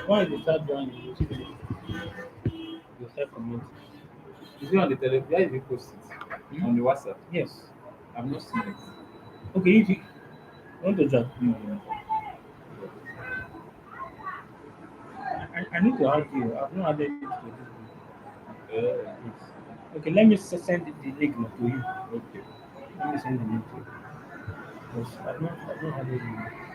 Why you start joining? You see you start commenting. Is it on the telegram? Where did you post it? Hmm? On the WhatsApp? Yes. I've not seen it. Okay, if you want to join, Mm. I need to add you. I've not added you to this group. Uh, Yes. Okay, let me send the link now to you. okay. Let me send the link to you. Because I've not added you.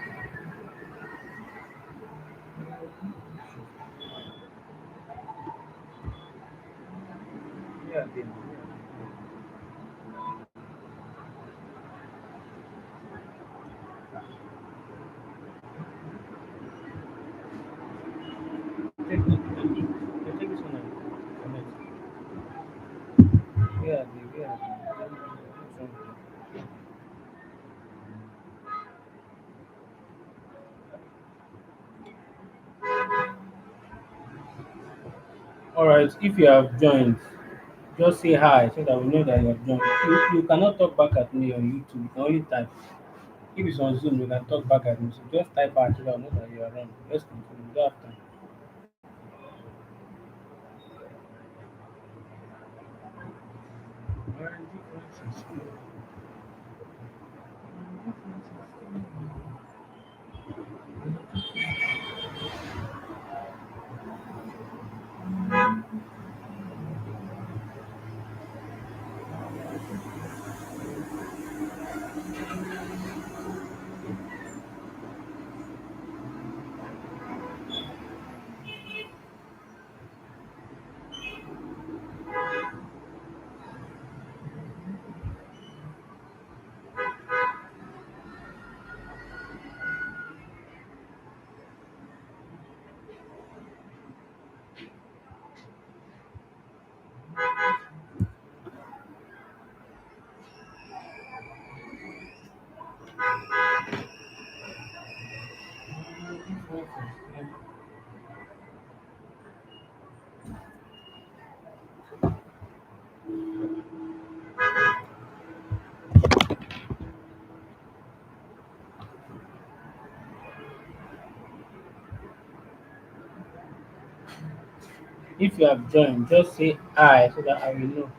Yeah, then. Take this one and connect. Where are the All right, if you have joined, just say hi so that we know that you have joined. You cannot talk back at me on YouTube. You can only type. If it's on Zoom, you can talk back at me. So just type out so that I know that you are on. Let's continue. We don't have time. If you have joined, just say hi so that I will know.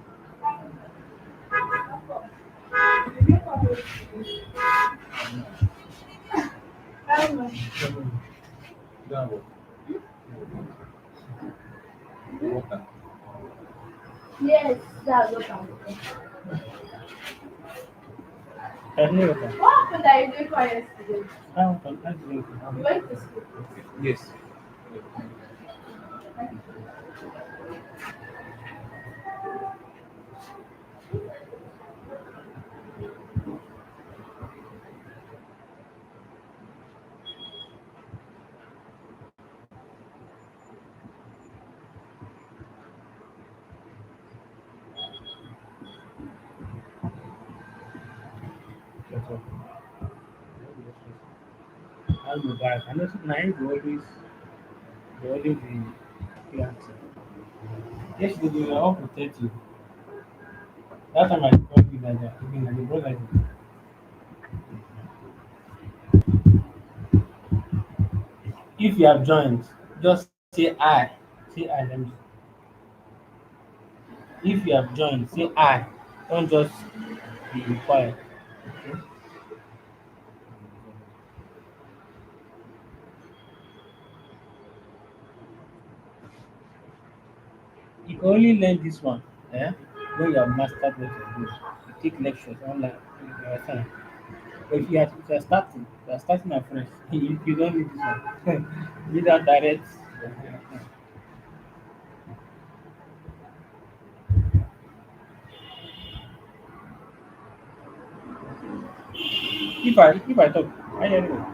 That one. Water. Yes, that's what I'm looking for. I know that. What happened that you did for yesterday? I drink. You went to school. Okay. Yes. That's all. I'll go back. I know nine will always be planting. Yesterday they were all protective. That time I called you like that, even like the brother. If you have joined, just say I. Say I. Let me. If you have joined, say I. Don't just be quiet. Okay? You can only learn this one. Eh? When you have mastered what you do. You take lectures online. You understand? But if you are starting afresh, you don't need this one. You need that direct. If I talk, I hear you.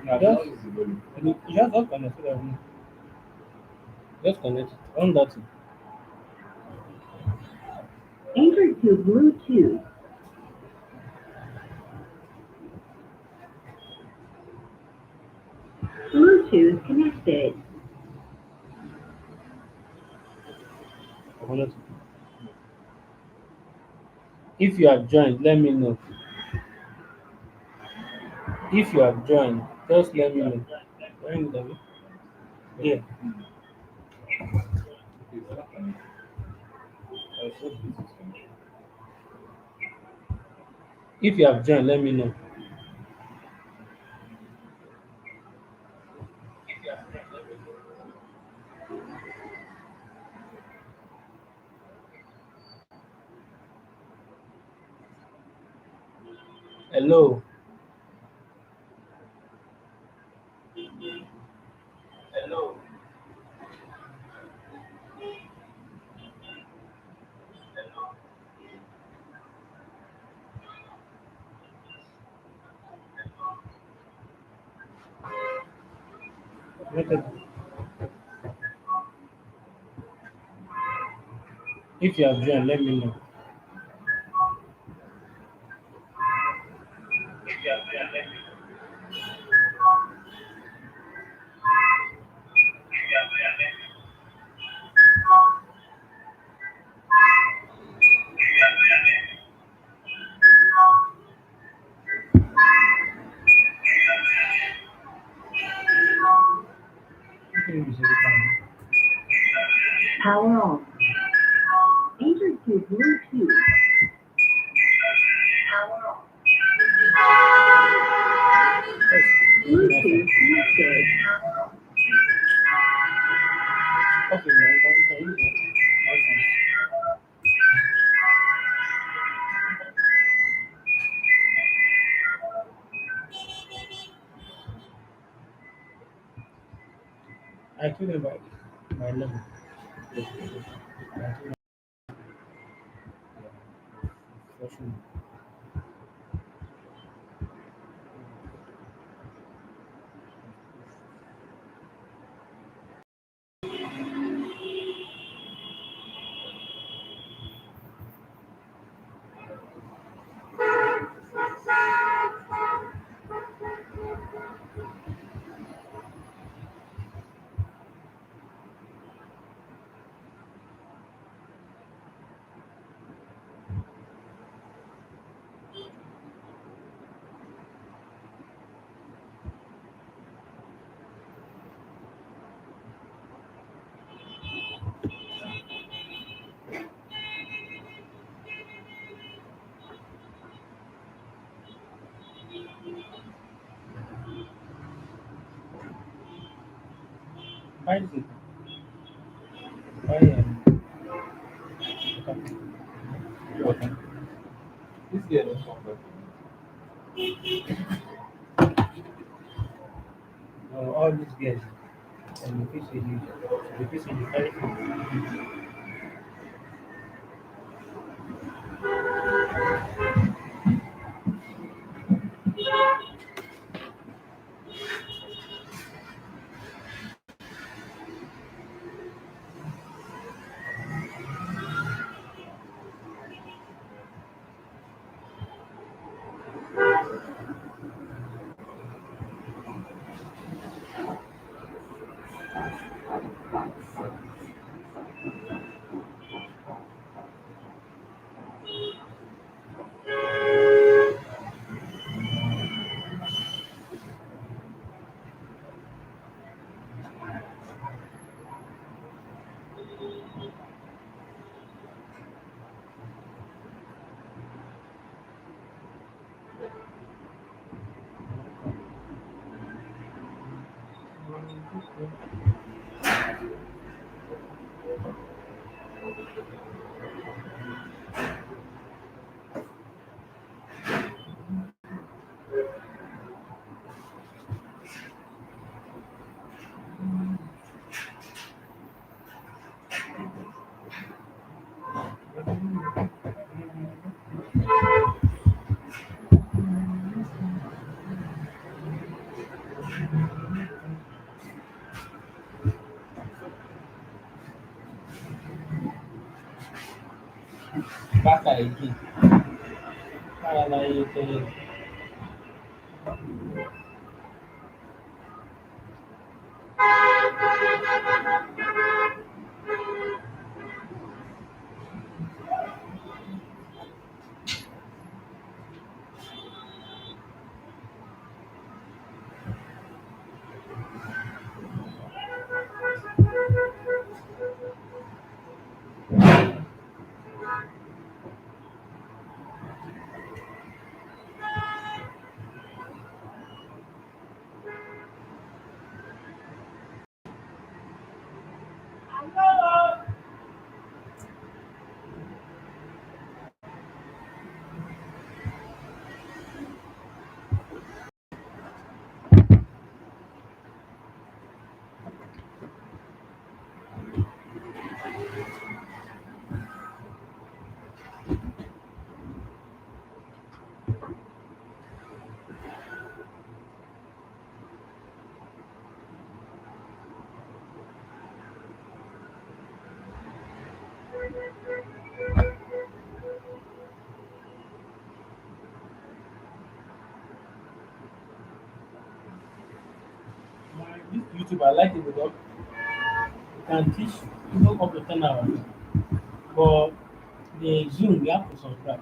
Now, the Just noise is the volume. just connect so that just connect it. On that thing. Enter to Bluetooth. Bluetooth connected. On that thing. If you have joined, let me know. If you have joined, just let me know. Join it, Abi. Yeah. Okay, it's not connected. I saw Bluetooth connected. If you have joined, let me know. Hello. Connected. If you have joined, let me know. Okay, you say the time. Power on. Enter to Bluetooth. Yes. Bluetooth connected. Okay, man. You can use it. Awesome. I told them by 11. I told them for sure. Buy this. Buy water. This girl don't come back All these guys. And the fish you carry food. United. This YouTube, I like it because you can teach even up to 10 hours. But the Zoom, you have to subscribe.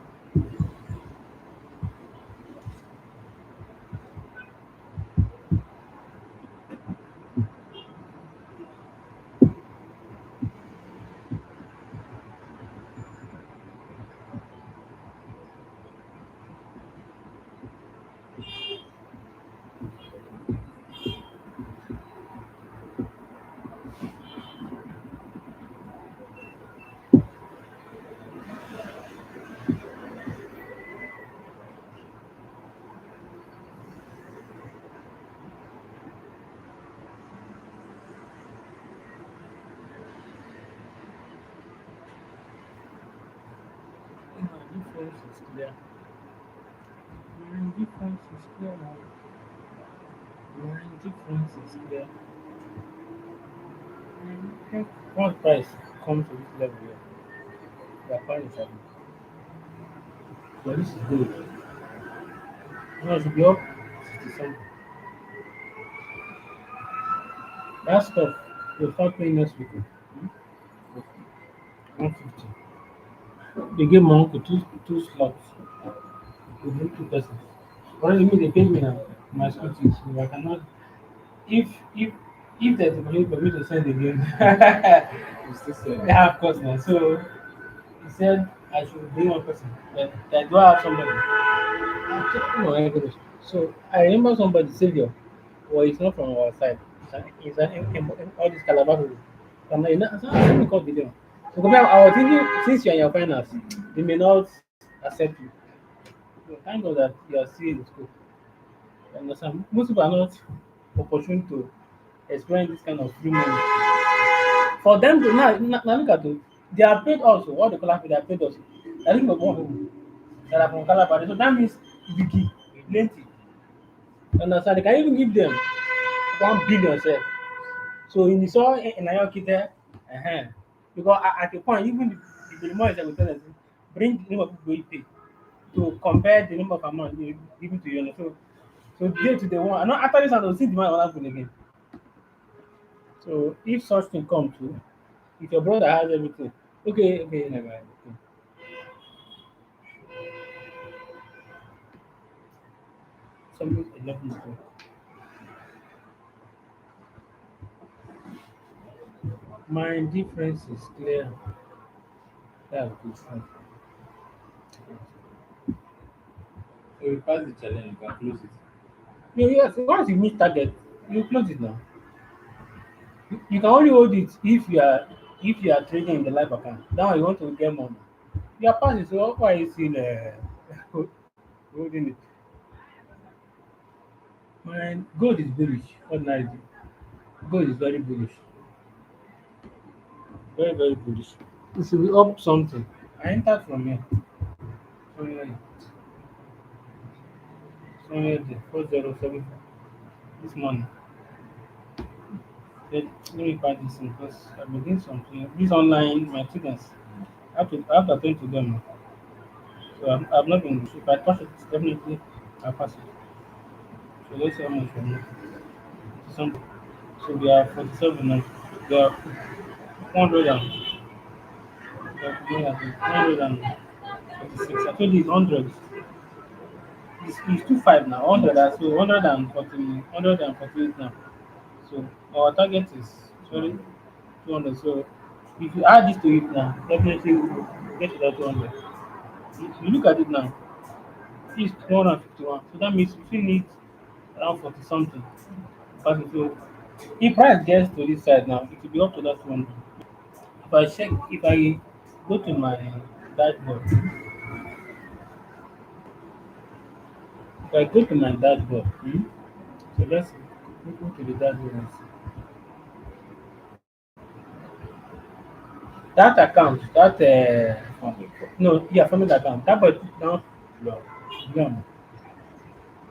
My difference is clear. My difference is clear now. My difference is clear. Okay. What price comes to this level here? The price is having. So this is good. No, it should be up 60 something. That stuff, they'll start paying next week. Hmm? 150. They gave my uncle two slots. They gave 2 persons. Already me, they paid me now. My school fees. So I cannot. If if if there's a way for me to send again, You still say, yeah, of course not. So he said I should bring 1 person. But do I have somebody? I said, no, I couldn't. So I remember somebody, Savior. Well, it's not from our side. It's all these Calabar people. I'm like, no, so let me call video. So I was thinking, since you're in your finals, they may not accept you. So thank God that you are still in school. You understand? Most people are not opportune to experience this kind of free money. For them to now look at it, they are paid also. What they call it, they are paid also. I think of one people that are from Calabar. So that means Vicky, plenty. You understand? They can even give them 1 billion sef. So in the saw in Ayoki there, because at a point, even the more is will tell us, bring the number of people you pay to compare the number of amount you given to you. So day to the one. And not after this, I don't see the money will happen again. So if such thing come to, if your brother has everything, okay, never mind. Okay. Something 11 o'clock. My difference is clear. That's good. Fine. so you pass the challenge, you can close it. Yeah, yes, once you meet target, you close it now. You can only hold it if you are trading in the live account. Now you want to get money. Your pass is so why is still holding it. My gold is bullish. Ordinarily, gold is very bullish, very bullish. It should be up something. I entered from here. Somewhere, somewhere there. 4074 this morning. Let me buy this thing because I've been doing something. This online, my students, I have to attend to them. So I've not been. If I touch it, definitely I'll pass it. So let's see how much we have. Something. So we are 47 now. We are 100 and we are 146. I told you it's 100. It's 25 now. 100. So 140, 148 now. So our target is sorry 200. So if you add this to it now, definitely we will get to that 200. If you look at it now, it's 251. So that means we still need around 40 something. But if price gets to this side now, it will be up to that 200. If I go to my dashboard, if I go to my dashboard, so let's go to the dashboard and see. That account, that no, yeah, family account, that boy put down No. no,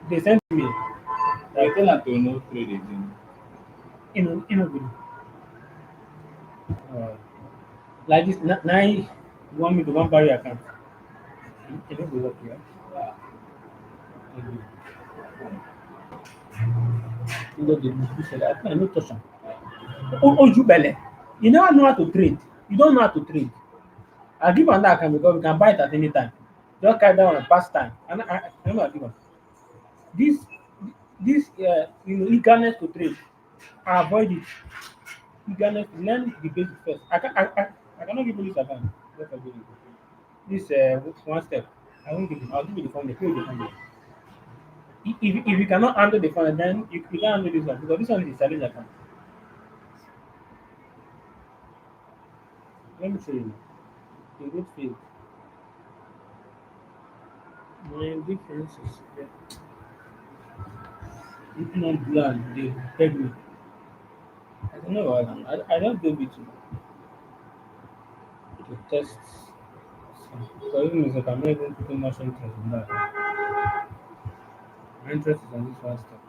they sent me I like tell her to no trade again. good. Like this, now you want me to one buy your account. It don't go work here. You know the distribution. I no touch am. Oh, you belle. You never know how to trade. You don't know how to trade. I give am that account because we can buy it at any time. Just carry that one pass time. And I know I give am. This eagerness to trade, I avoid it. Eagerness to learn the basics first. I cannot give you this account. Just for doing it. This one step. I won't give you. I'll give you the phone. Pay the phone. If you cannot handle the phone, then you can't handle this one because this one is a challenge account. Let me show you. The good field. My difference is looking on blood. They beg me. I don't know what I don't do it to test. So even if I'm not even putting much interest in that. My interest is on this one step.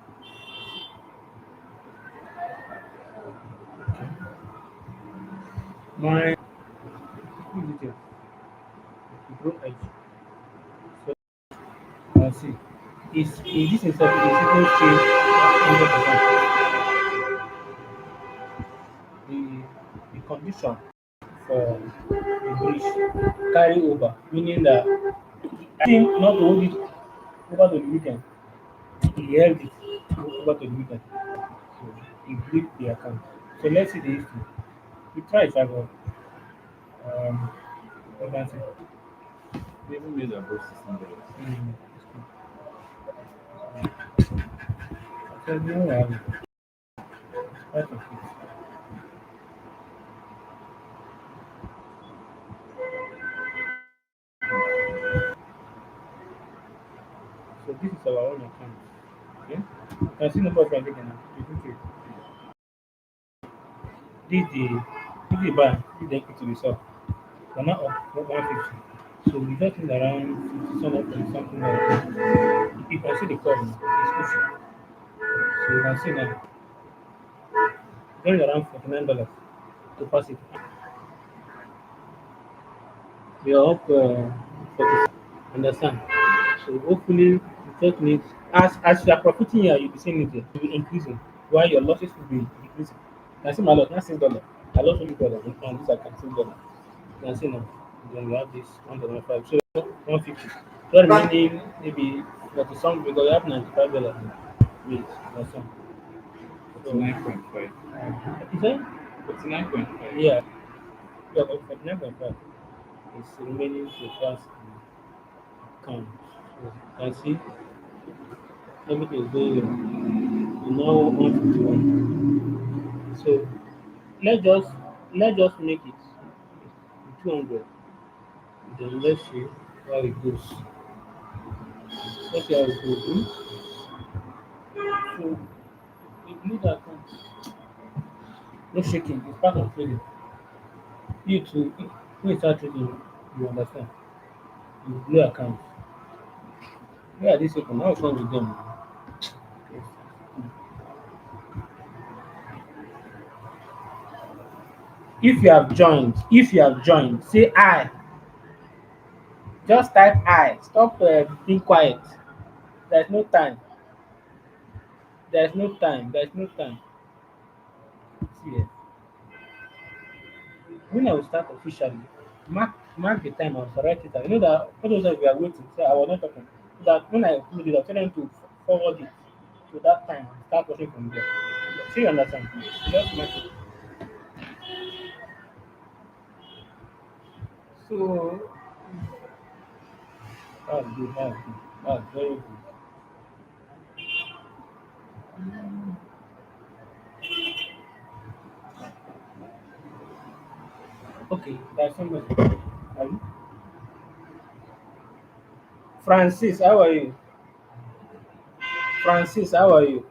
My detail, grow edge. So see, is in this instance is equal to 100%. The the condition for the breach carry over, meaning that I think not to hold it over to the weekend. He held it over to the weekend. So he breached the account. So let's see the history. We try it out. Um, what can I say? They even made above $16. It's cool. I said, no, part of it. So this is our own account. Okay? You can see number of transaction now. You can see. This the buy, this the equity we saw. We're not up 150. So we just need around 50 something like that. You can see the curve now. It's pushing. So you can see now. Going around $49 to pass it. We are up 40. Understand? So hopefully you just need as you are profiting here, you'll be seeing it here. It will be increasing while your losses will be decreasing. You can see my loss, not $6. I lost only dollar on this account, $6. You can see now. Then we have this 1.5. So 150. So remaining maybe 40 something because we have $95 wait or some. So 49.5. is that 49.5. yeah, yeah, 49.5 is remaining to pass account. So you can see everything is going well. Now 151. So let's just let's just make it 200. Then let's see how it goes. Let's see how it goes. So it need account. No shaking. It's part of trading. You too. When you start trading, you understand. You blue account. Where are these people? How is wrong with them? If you have joined, say I. Just type I. Stop being quiet. There's no time. There's no time. There's no time. See, when I will start officially, mark the time. I'll write it down. You know that for those of you are waiting, so I was not talking. So that when I put it, I'll tell them to forward it to that time and start watching from there. So you understand? Just mark it. So that's good. That's good. That's very good. Okay, there's somebody. Are you? Francis, how are you? Francis, how are you?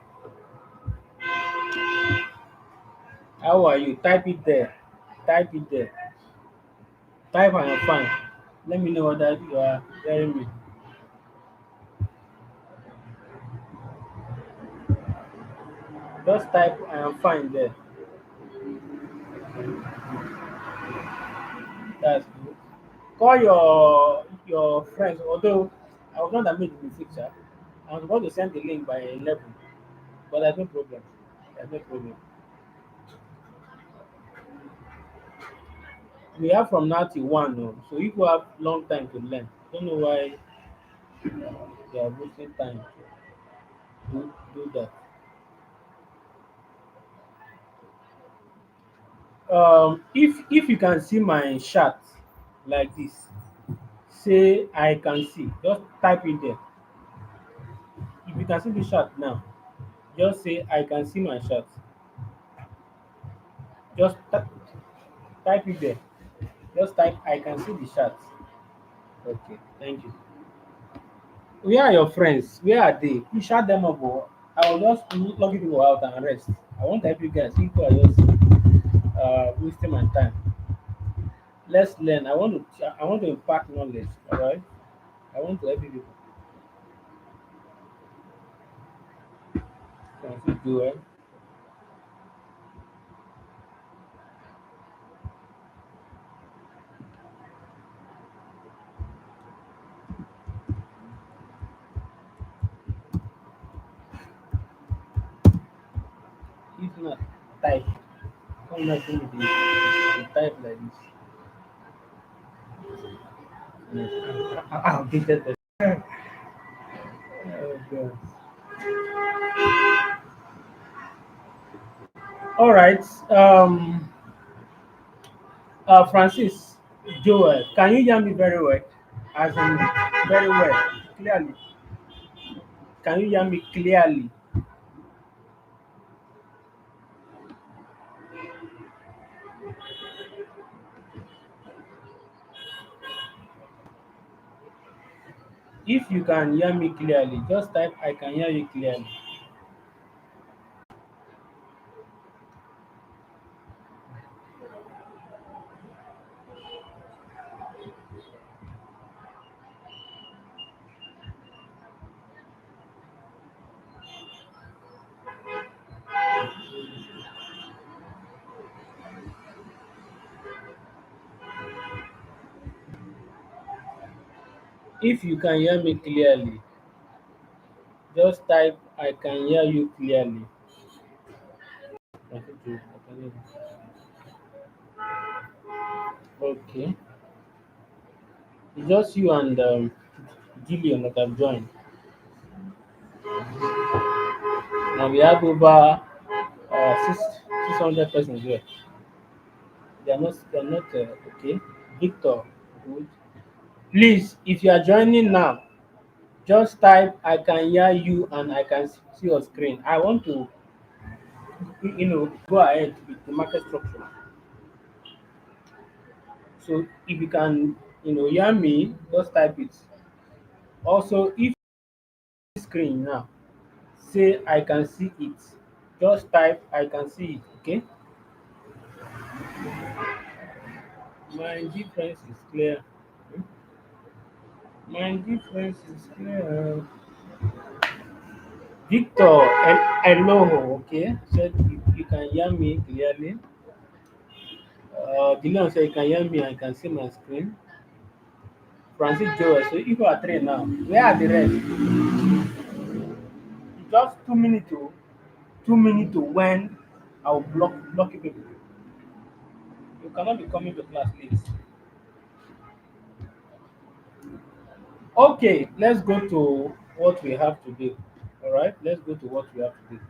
How are you? Type it there. Type it there. Type and I'm fine. Let me know that you are hearing me. Just type I am fine there. That's good. Call your friends. Although I was not admit the picture, I was about to send the link by 11, but there's no problem. There's no problem. We have from now till 1, no? So if you have long time to learn, don't know why you are wasting time to do that. If you can see my chat like this, say I can see. Just type it there. If you can see the chat now, just say I can see my chat. Just type it there. Just type I can see the chat. Okay, thank you. Where are your friends? Where are they? You shut them up. Oh. I will just log you people out and rest. I want to help you guys. People are just wasting my time. Let's learn. I want to impart knowledge. All right. I want to help you people. Can you do it? If not, type. Come not do the type like this. Yes. I'll get that. Oh, God. All right. Francis, Joel, can you hear me very well? As in, very well, clearly. Can you hear me clearly? If you can hear me clearly, just type I can hear you clearly. If you can hear me clearly, just type I can hear you clearly. Okay, I can hear you. Okay. It's just you and Gillian that have joined. Now we have over 600 persons here. They are not okay. Victor, good. Please, if you are joining now, just type I can hear you and I can see your screen. I want to, go ahead with the market structure. So if you can, hear me, just type it. Also, if screen now, say I can see it. Just type I can see it. Okay. My difference is clear. My difference is clear. Victor, hello. Okay. Said you can hear me clearly. Dylan said you can hear me. I can see my screen. Francis Joel. So if you are three now, where are the rest? Just 2 minutes to 2 minutes to when I'll block you people. You cannot be coming to class late. Okay, let's go to what we have today. All right, let's go to what we have today.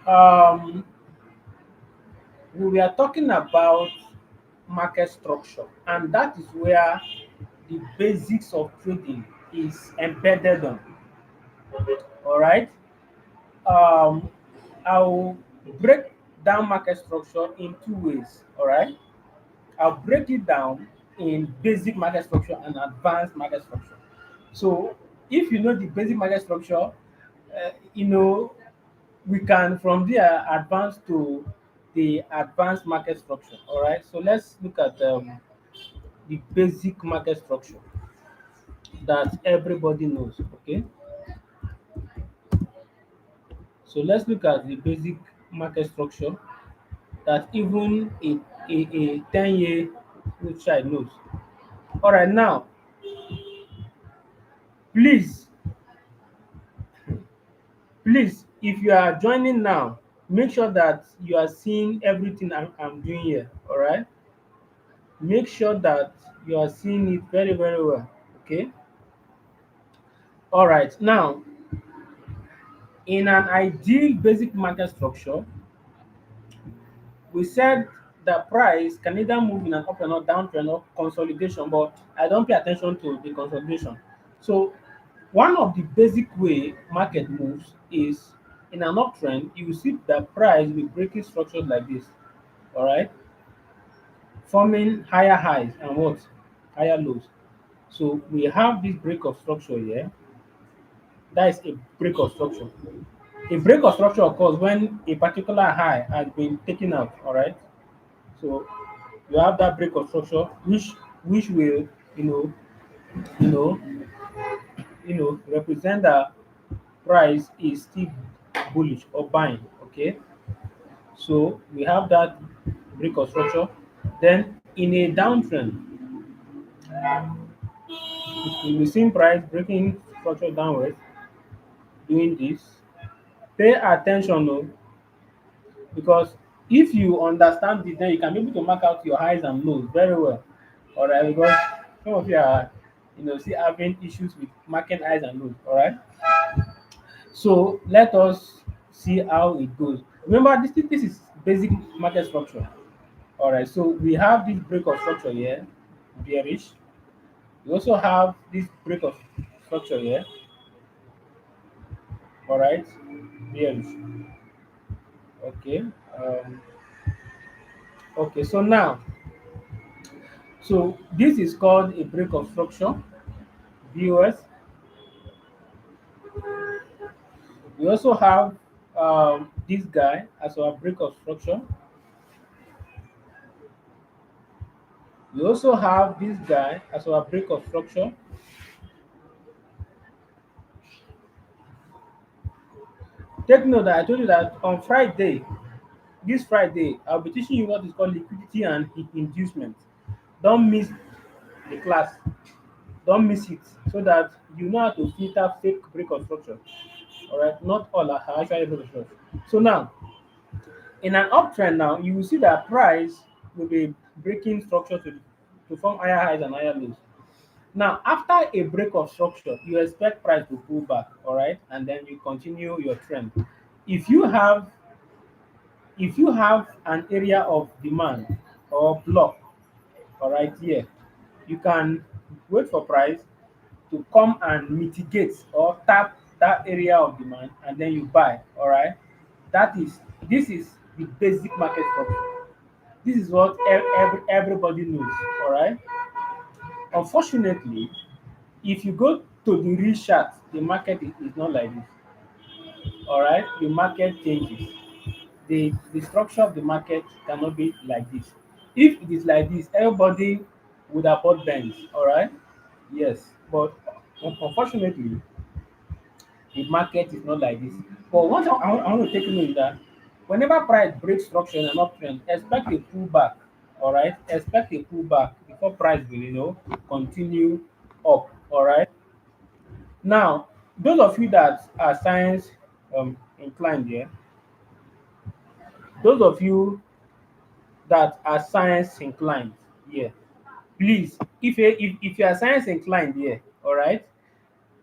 Um, we are talking about market structure, and that is where the basics of trading is embedded on. All right. Um, I'll break down market structure in two ways. All right. I'll break it down in basic market structure and advanced market structure. So, if you know the basic market structure, you know we can from there advance to the advanced market structure. All right. So let's look at the basic market structure that everybody knows. Okay. So let's look at the basic market structure that even a 10-year old child knows. All right, now, please, please, if you are joining now, make sure that you are seeing everything I'm doing here. All right, make sure that you are seeing it very, very well. Okay, all right, now, in an ideal basic market structure, we said the price can either move in an up and or downtrend or consolidation, but I don't pay attention to the consolidation. So one of the basic way market moves is in an uptrend, you will see the price will breaking structures like this, all right, forming higher highs and what higher lows. So we have this break of structure here. That is a break of structure. A break of structure occurs when a particular high has been taken out, all right. So you have that break of structure which will you know you know represent that price is still bullish or buying. Okay, so we have that break of structure. Then in a downtrend, we will see price breaking structure downwards, doing this. Pay attention though, because if you understand it, then you can be able to mark out your highs and lows very well. All right, because some of you are still having issues with marking highs and lows. All right, so let us see how it goes. Remember, this is basic market structure. All right, so we have this break of structure here, bearish. We also have this break of structure here. All right, bearish. Okay. Um, okay. So now, so this is called a break of structure. BOS. We also have this guy as our break of structure. We also have this guy as our break of structure. Take note that I told you that on Friday, this Friday, I'll be teaching you what is called liquidity and inducement. Don't miss the class. Don't miss it so that you know how to filter fake break of structure. All right, not all are actually break of structure. So now, in an uptrend now, you will see that price will be breaking structure to form higher highs and higher lows. Now, after a break of structure, you expect price to pull back, all right, and then you continue your trend. If you have if you have an area of demand or block, all right, here, you can wait for price to come and mitigate or tap that area of demand, and then you buy, all right. That is this is the basic market structure. This is what everybody knows, all right. Unfortunately, if you go to the real chart, the market is not like this. All right, the market changes. The structure of the market cannot be like this. If it is like this, everybody would have bought Benz. All right, yes, but unfortunately, the market is not like this. But what I want to take note is that whenever price breaks structure in an uptrend, expect a pullback. All right, expect a pullback before price will continue up. All right. Now, those of you that are science inclined here, those of you that are science inclined here, please, if you are science inclined here, all right,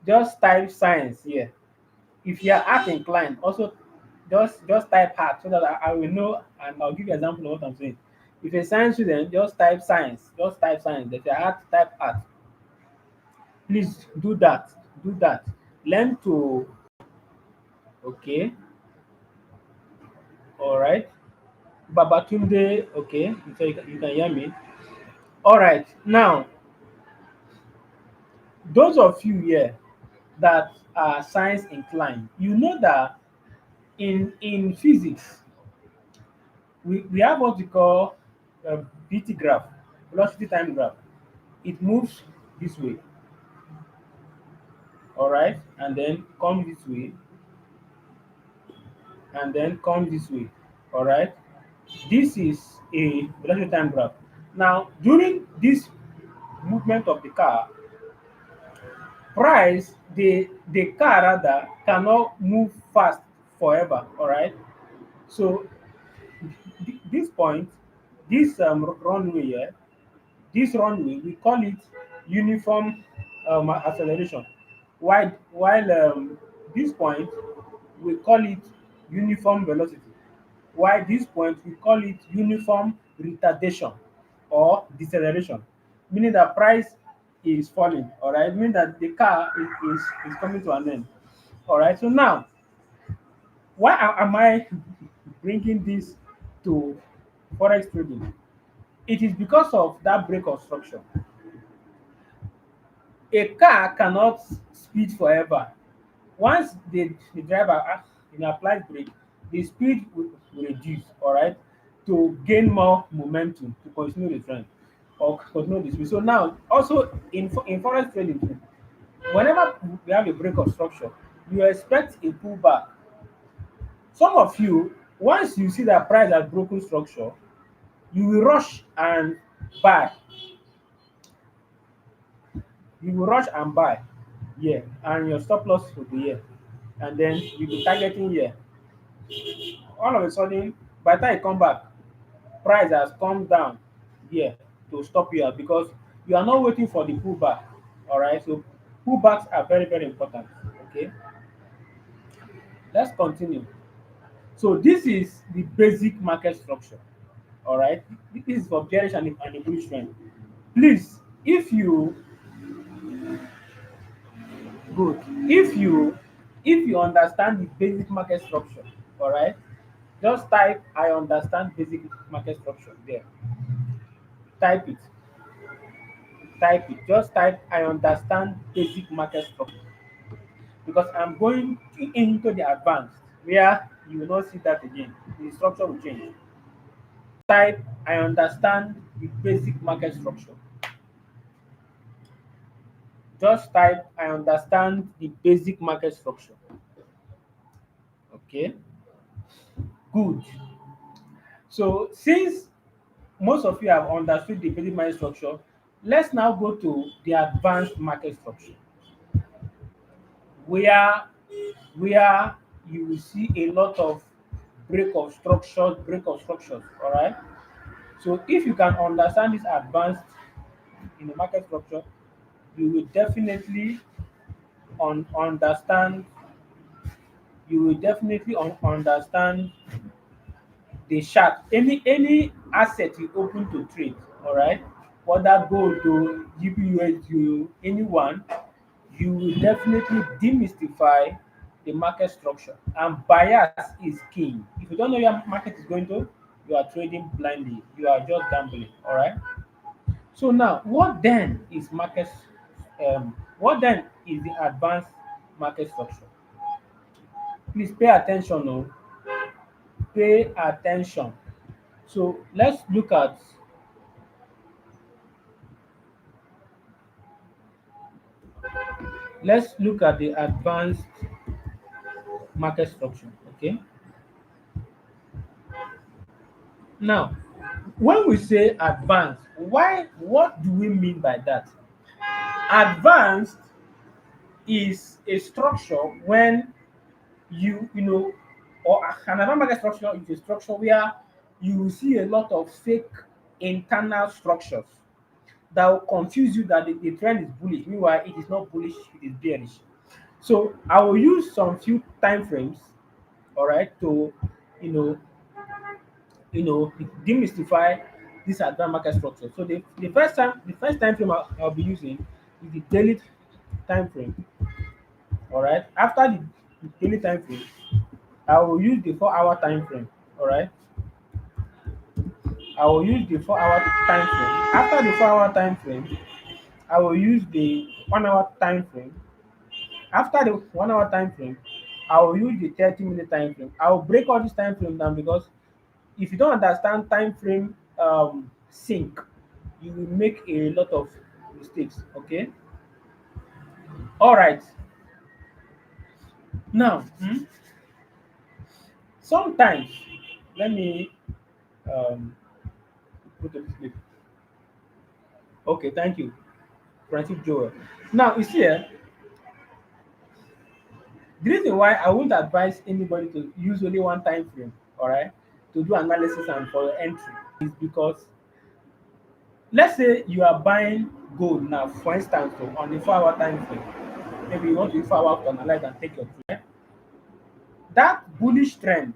just type science here. If you are art inclined, also just type art so that I will know and I'll give you an example of what I'm saying. If you're a science student, just type science. Just type science. If you're art, type art. Please do that. Do that. Learn to okay. All right. Babatunde, okay. So you can hear me. All right. Now, those of you here that are science inclined, you know that in physics we have what we call VT graph, velocity time graph. It moves this way, all right, and then comes this way, and then comes this way, all right. This is a velocity time graph. Now, during this movement of the car, price the car rather cannot move fast forever, all right. So this point, this runway here, this runway, we call it uniform acceleration. While this point, we call it uniform velocity. While this point, we call it uniform retardation or deceleration, meaning that price is falling, all right, meaning that the car is coming to an end. All right, so now, why am I bringing this to forex trading? It is because of that brake construction. A car cannot speed forever. Once the driver applies brake, the speed will reduce, all right, to gain more momentum to continue the trend or continue the speed. So now, also in forex trading too, whenever we have a brake construction, you expect a pullback. Some of you, once you see that price has broken structure, you will rush and buy. You will rush and buy here, and your stop loss will be here, and then you be targeting here. All of a sudden, by the time you come back, price has come down here to stop you out because you are not waiting for the pullback. All right, so pullbacks are very, very important. Okay, let's continue. So this is the basic market structure. All right, this is for bearish and a bullish trend. Please, if you good, if you understand the basic market structure, all right, just type I understand basic market structure there. Type it. Type it. Just type I understand basic market structure because I'm going into the advanced where you will not see that again. The structure will change. Type I understand the basic market structure. Just type I understand the basic market structure. Okay, good. So since most of you have understood the basic market structure, let's now go to the advanced market structure where where you will see a lot of break of structures. All right. So if you can understand this advanced in the market structure, you will definitely understand. You will definitely understand the chart. Any asset you open to trade, all right, whether gold to GPUSD, anyone, you will definitely demystify the market structure. And bias is king. If you don't know your market is going to, you are trading blindly. You are just gambling. All right. So now, what then is market? What then is the advanced market structure? Please pay attention. Oh, pay attention. So let's look at the advanced market structure. Okay. Now, When we say advanced, why what do we mean by that? Advanced is a structure when you know, or another market structure is a structure where you will see a lot of fake internal structures that will confuse you that the trend is bullish. Meanwhile, it is not bullish, it is bearish. So I will use some few time frames, all right, to you know, demystify this advanced market structure. So the first time frame I'll be using is the daily time frame. All right. After the daily time frame, I will use the 4 hour time frame. All right. I will use the 4 hour time frame. After the 4 hour time frame, I will use the 1 hour time frame. After the 1 hour time frame, I will use the 30-minute time frame. I will break all this time frame down because if you don't understand time frame sync, you will make a lot of mistakes. Okay. All right. Now, sometimes let me um, put to sleep. Okay, thank you, Francis Joel. Now, you see, the reason why I won't advise anybody to use only one time frame, all right, to do analysis and for entry is because let's say you are buying gold now, for instance, on the 4 hour time frame. Maybe you want to use 4 hours to analyze and take your trade. That bullish trend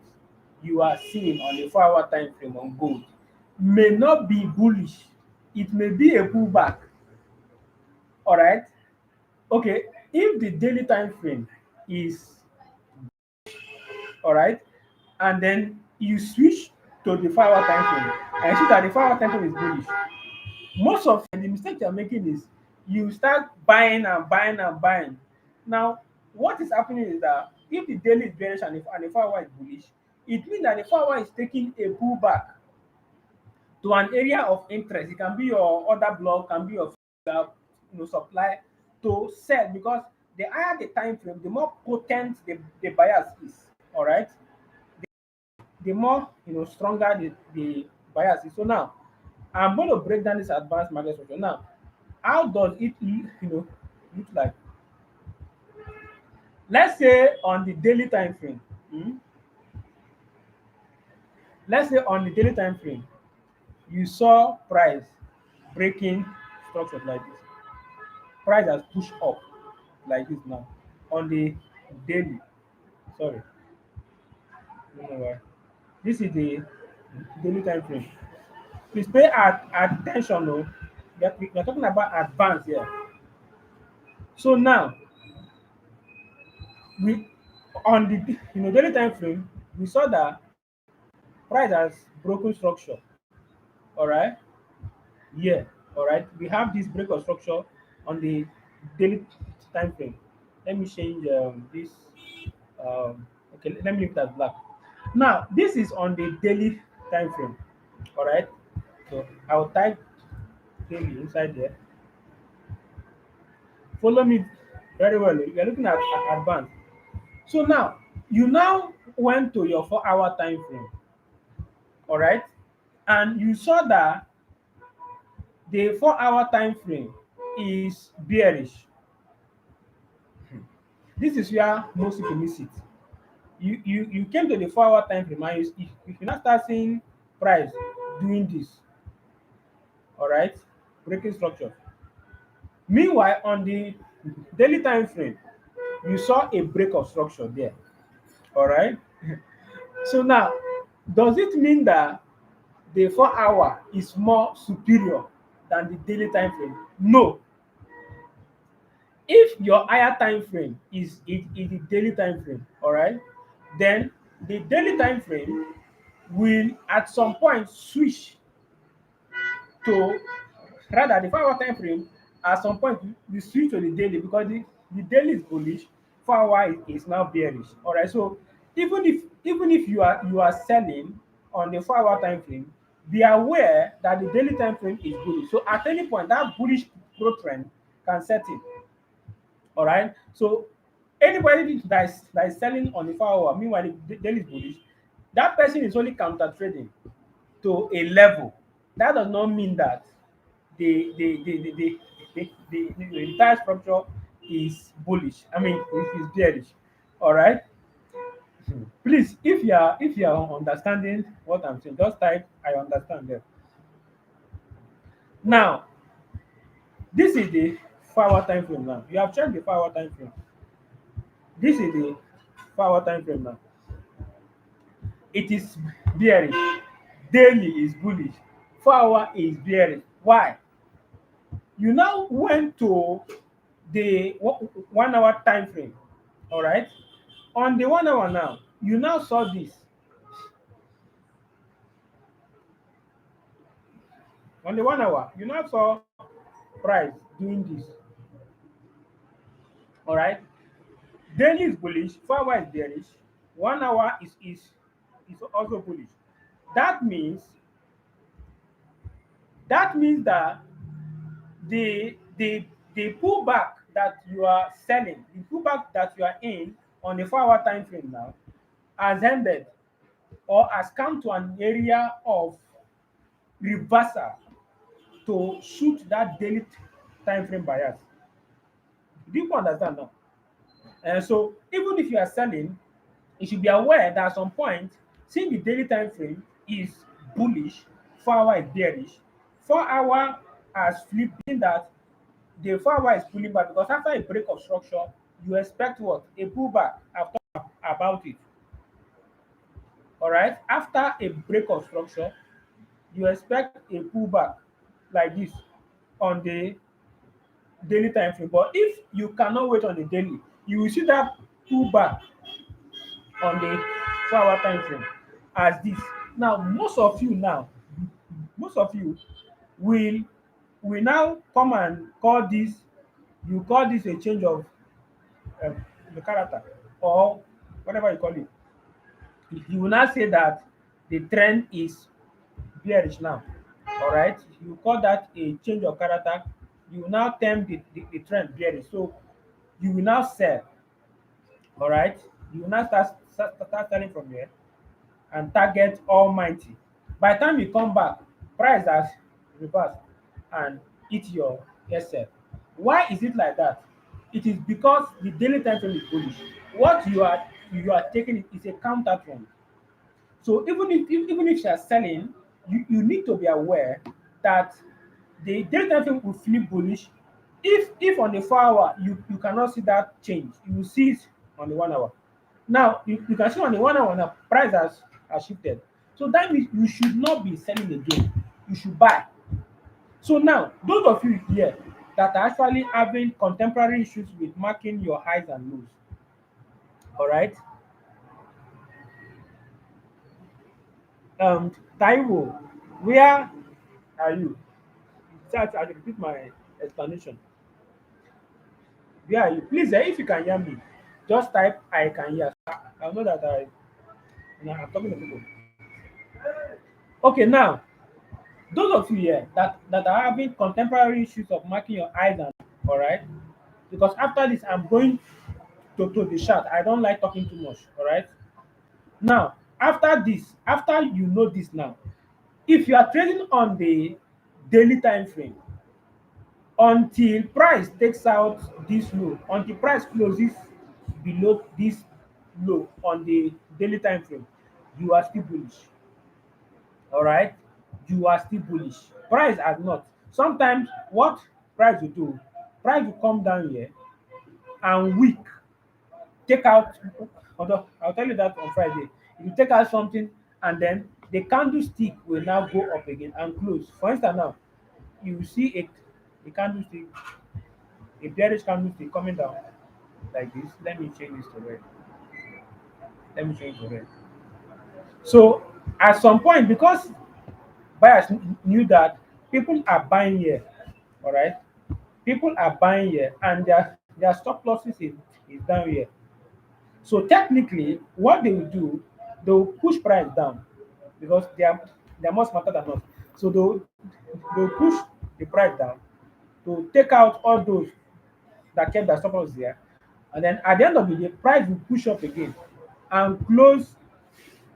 you are seeing on the 4 hour time frame on gold may not be bullish. It may be a pullback. All right. Okay. If the daily time frame is all right, and then you switch to the 5 hour time frame and you see that the 5 hour time frame is bullish, most of the mistake you're making is you start buying and buying and buying. Now, what is happening is that if the daily is bearish and the 4 hour is bullish, it means that the 4 hour is taking a pullback to an area of interest. It can be your order block, can be your supply to sell because the higher the time frame, the more potent the bias is. All right, the more stronger the bias is. So now I'm going to break down this advanced market structure. Now, how does it look like? Let's say on the daily time frame. Let's say on the daily time frame, you saw price breaking structure like this. Price has pushed up like this now on the daily. Sorry, I don't know why. This is the daily time frame. Please pay attention. No, we are talking about advance here. So now we on the daily time frame, we saw that price has broken structure. All right, yeah, all right. We have this break of structure on the daily time frame. Let me change this. Okay, let me leave that black. Now this is on the daily time frame. All right. So I'll type daily inside there. Follow me very well. We are looking at advance. So now you now went to your 4 hour time frame. All right, and you saw that the 4 hour time frame is bearish. This is where most people miss it. You came to the 4 hour time frame and if you now start seeing price doing this, all right, breaking structure. Meanwhile, on the daily time frame, you saw a break of structure there. All right. So now, does it mean that the 4 hour is more superior than the daily time frame? No. If your higher time frame is the daily time frame, all right, then the daily time frame will at some point switch to rather the 5 hour time frame at some point will switch to the daily because the daily is bullish, 4 hour is now bearish. All right, so even if you are selling on the 4 hour time frame, be aware that the daily time frame is bullish. So at any point that bullish growth trend can set in. All right. So anybody that is selling on the 4 hour, meanwhile the daily is bullish, that person is only counter trading to a level. that does not mean that the entire structure is bullish. I mean, it is bearish. All right. Please, if you are understanding what I'm saying, just type I understand there. Now, this is the 4 hour time frame now. You have checked the 4 hour time frame. This is the 4 hour time frame now. It is bearish. Daily is bullish. 4 hour is bearish. Why? You now went to the 1 hour time frame. All right. On the 1 hour now, you now saw this. On the 1 hour, you now saw price doing this. All right. Daily is bullish, 4 hour is bearish, 1 hour is also bullish. That means that the pullback that you are selling, the pullback that you are in on the 4 hour time frame now has ended or has come to an area of reversal to shoot that daily time frame bias. Do you understand now? And so even if you are selling, you should be aware that at some point, since the daily time frame is bullish, 4 hour is bearish, 4 hour has flipped, meaning that the 4 hour is pulling back because after a break of structure, you expect what? A pullback. I've talked about it. All right. After a break of structure, you expect a pullback like this on the daily time frame. But if you cannot wait on the daily, you will see that pullback on the 4 hour time frame as this. Now, most of you will now come and call this, you call this a change of the character or whatever you call it. You will now say that the trend is bearish now. All right, you call that a change of character. You will now term the trend bearish. So you will now sell. All right, you will now start selling from here and target almighty. By the time you come back, price has reversed and hit your SL. Why is it like that? It is because the daily time frame is bullish. What you are taking is a counter trend. So even if you are selling, you need to be aware that the daily time frame will flip bullish. If on the 4 hour you cannot see that change, you will see it on the 1 hour. Now you can see on the 1 hour now price has shifted. So that means you should not be selling again. You should buy. So now those of you here that are actually having contemporary issues with marking your highs and lows, all right. Taiwo, where are you? Chat, I repeat my explanation. Where are you? Please, if you can hear me, just type I can hear. I know that I'm talking to people. Okay, now those of you here that are having contemporary issues of marking your eyes and all right, because after this I'm going to the chat. I don't like talking too much. All right. Now after this, after you know this now, if you are trading on the daily time frame, until price takes out this low, until price closes below this low on the daily time frame, you are still bullish. All right, you are still bullish. Price has not. Sometimes what price will do, price will come down here and weak, take out, although I'll tell you that on Friday, you take out something and then the candlestick will now go up again and close. For instance, now you see a candlestick, a bearish candlestick coming down like this. Let me change this to red. Let me change to red. So at some point, because buyers knew that people are buying here, all right, people are buying here and their stop losses is down here. So technically, what they will do, they will push price down because they are more smarter than us. So they'll push the price down to take out all those that kept their stop loss there. And then at the end of the day, price will push up again and close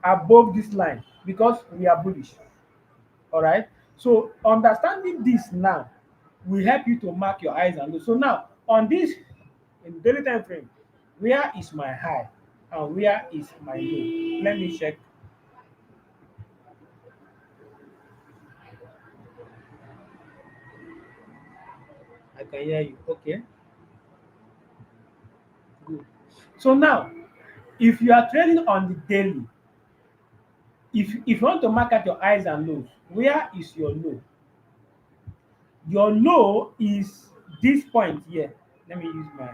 above this line because we are bullish. All right. So understanding this now will help you to mark your highs and lows. So now on this in daily time frame, where is my high and where is my low? Let me check. I can hear you. Okay, good. So now, if you are trading on the daily, if you want to mark out your highs and lows, where is your low? Your low is this point here. Let me use my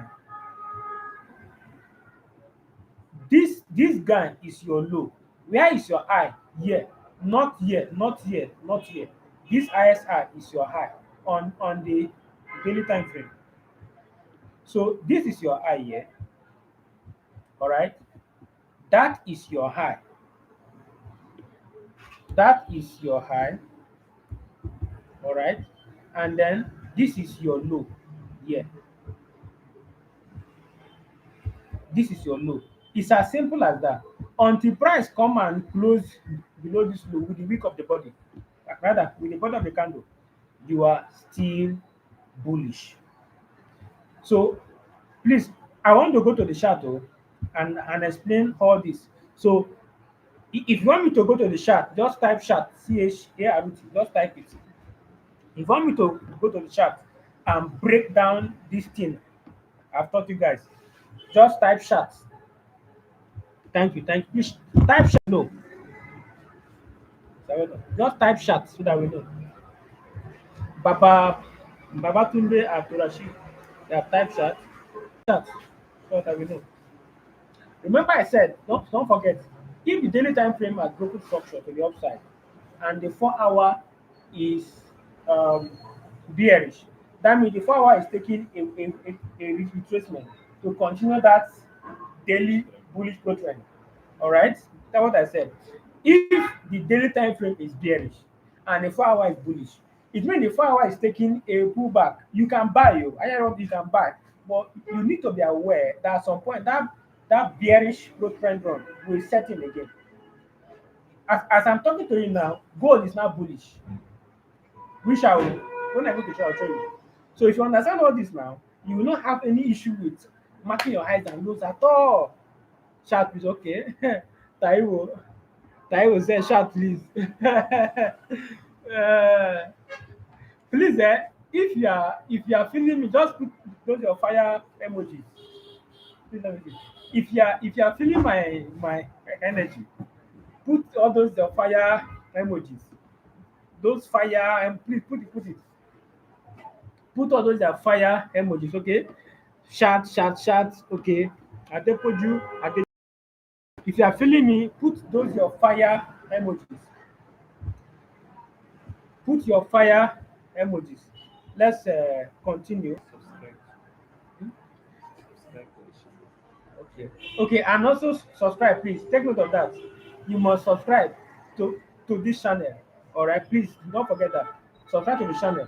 this guy is your low. Where is your high? Here. Not here, not here, not here. This ISR is your high on the daily time frame. So this is your high here. All right. That is your high. That is your high. All right. And then this is your low here. This is your low. It's as simple as that. Until price come and close below this low with the wick of the body, rather with the bottom of the candle, you are still bullish. So please, I want to go to the chart and explain all this. So if you want me to go to the chart, just type chart, CHART, just type it. If you want me to go to the chart and break down this thing I've taught you guys, just type chart. Thank you, thank you. Please type chart. No, just type chart so that we know. Baba Babatunde Abdurashid, they have type chart. Chart so that we know. Remember I said, don't forget, if the daily time frame has broken structure to the upside and the 4 hour is um, bearish, that means the 4 hour is taking a retracement to continue that daily bullish growth trend. All right, that's what I said. If the daily time frame is bearish and the 4 hour is bullish, it means the 4 hour is taking a pullback. You can buy, you can buy, but you need to be aware that at some point that bearish growth trend run will set in again. As I'm talking to you now, gold is now bullish. Which I will, when I go to show, I'll show you. So if you understand all this now, you will not have any issue with marking your highs and lows at all. Chat is okay. Taiwo, Taiwo said, "Chat, please." uh, please, if you are feeling me, just put those your fire emojis. Please let me see. If you are feeling my energy, put all those your fire emojis. Those fire and please put all those your fire emojis. Okay, chat. Okay, Adepoju, Ade. If you are feeling me, put those your fire emojis. Put your fire emojis. Let's continue. Subscribe. Hmm? Subscribe to the channel. Okay. Okay, and also subscribe, please. Take note of that. You must subscribe to this channel. All right, please don't forget that. Subscribe to the channel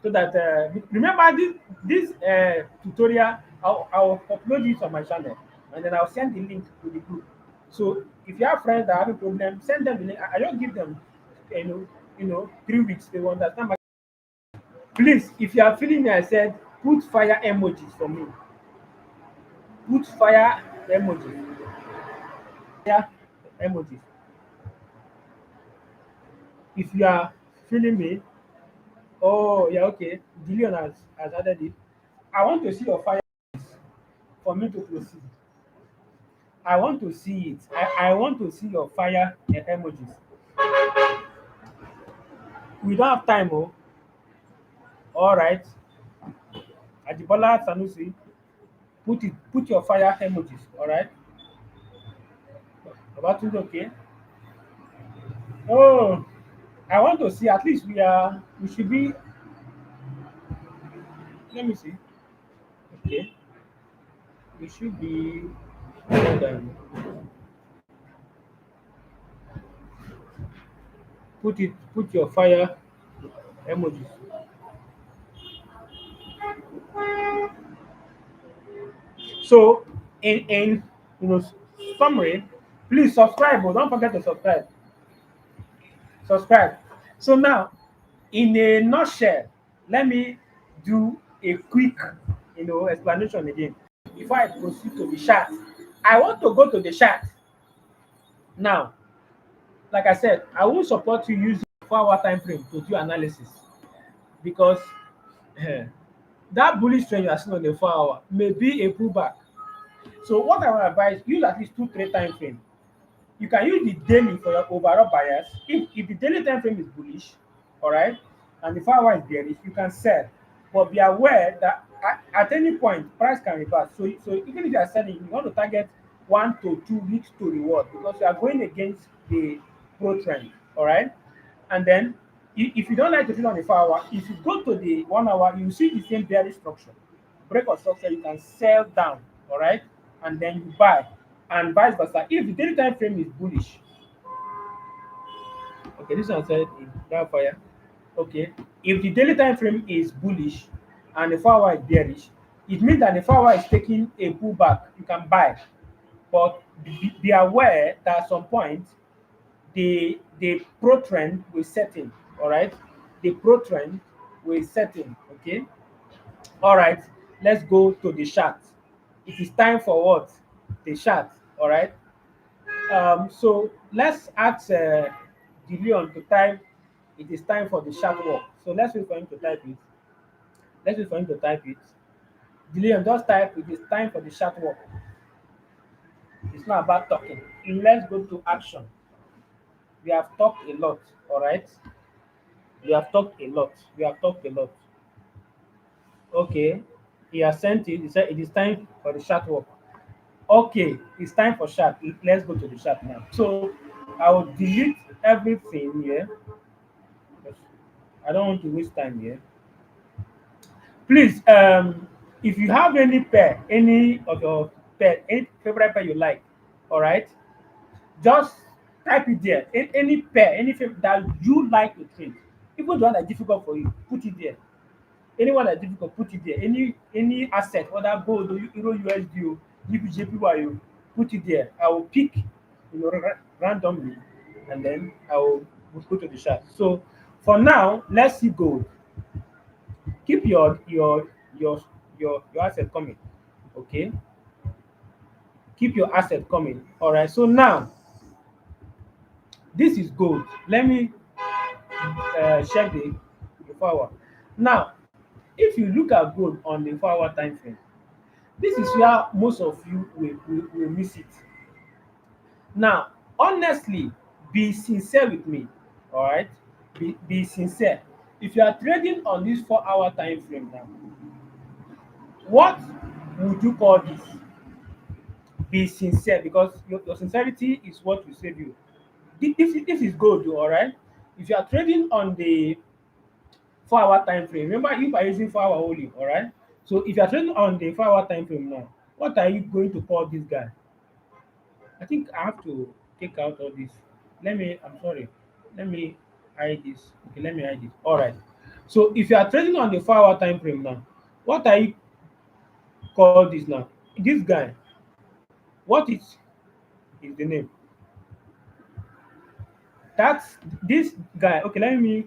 so that remember this tutorial. I'll upload it on my channel and then I'll send the link to the group. So if you have friends that have a problem, send them the link. I don't give them, you know, 3 weeks. They will understand. Please, if you are feeling me, I said put fire emojis for me. Put fire emojis. Fire emojis. If you are feeling me, oh yeah, okay. Dillion has added it. I want to see your fire for me to proceed. I want to see it. I want to see your fire emojis. We don't have time, oh. All right. Ajibola Sanusi, put your fire emojis. All right. Babatunde, okay. Oh, I want to see at least we should be. Let me see. Okay, we should be more than. Put your fire emojis. So in summary, please subscribe. Oh, don't forget to subscribe. Subscribe. So now In a nutshell, let me do a quick, explanation again before I proceed to the chart. I want to go to the chart now. Like I said, I will support you using 4 hour time frame to do analysis because eh, that bullish trend you are seeing on the 4 hour may be a pullback. So what I will advise, use at least 2 3 time frame. You can use the daily for your overall bias. If the daily time frame is bullish, all right, and the 4 hour is bearish, you can sell. But be aware that at any point price can reverse. So even if you are selling, you want to target 1 to 2 weeks to reward because you are going against the pro trend. All right, and then if you don't like to trade on the 4 hour, if you go to the 1 hour, you see the same bearish structure, break of structure, you can sell down. All right, and then you buy, and vice versa. If the daily time frame is bullish, okay, this one said in that fire. Okay, if the daily time frame is bullish and the 4 hour is bearish, it means that the 4 hour is taking a pullback. You can buy, but be aware that at some point the pro trend will set in. All right, the pro trend will set in. Okay, all right. Let's go to the chart. It is time for what? The chart. All right. So let's ask De Leon to type. It is time for the chart work. So let's wait for him to type it. Let's wait for him to type it. De Leon, just type. It is time for the chart work. It's not about talking. Let's go to action. We have talked a lot. All right. We have talked a lot. We have talked a lot. Okay. He has sent it. He said it is time for the chart work. Okay, it's time for chat. Let's go to the chat now. So I will delete everything here. I don't want to waste time here. Please, if you have any pair, any of your pair, any favorite pair you like, all right, just type it there. Any pair, that you like to trade, even the one that's difficult for you, put it there. Anyone that's difficult, put it there. Any asset, whether gold or euro USD or GBP, put it there. I will pick, randomly, and then I will go to the chart. So for now, let's see gold. Keep your asset coming. Okay, keep your asset coming. All right. So now this is gold. Let me check the 4 hour. Now, if you look at gold on the 4 hour time frame, this is where most of you will miss it. Now, honestly, be sincere with me. All right, be sincere. If you are trading on this 4 hour time frame now, what would you call this? Be sincere because your sincerity is what will save you. This is good, all right. If you are trading on the 4 hour time frame, remember you are using 4 hour only, all right. So if you are trading on the 4 hour time frame now, what are you going to call this guy? I think I have to take out all this. I'm sorry. Let me hide this. Okay, let me hide it. All right. So if you are trading on the 4 hour time frame now, what are you call this now? This guy, what is the name? That's this guy. Okay, let me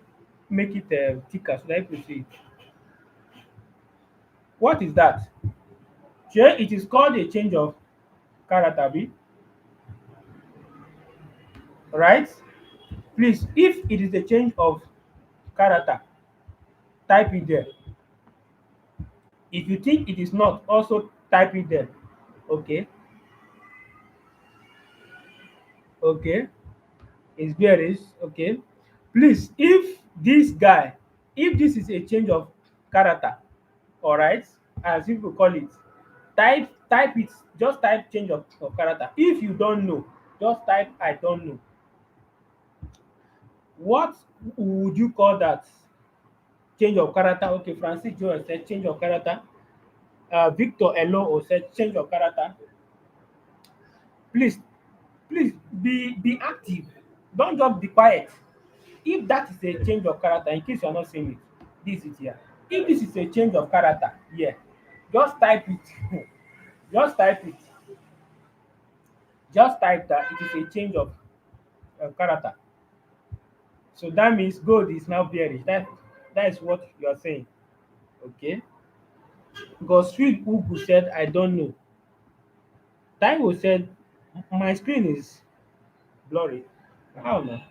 make it thicker so that you can see it. What is that? Here it is called a change of character, right? Please, if it is a change of character, type it there. If you think it is not, also type it there. Okay, okay, it's bearish. Okay, please, if this is a change of character, all right, as people call it, type it. Just type change of character. If you don't know, just type I don't know. What would you call that? Change of character. Okay, Francis Joel said change of character. Victor Elo said change of character. Please, please be active. Don't just be quiet. If that is a change of character, in case you are not seeing it, this is here. If this is a change of character, yeah, just type it. Just type it. Just type that it is a change of character. So that means gold is now bearish. That is what you are saying. Okay. Godswill Ugu said, I don't know. Taiwo said, my screen is blurry. How now?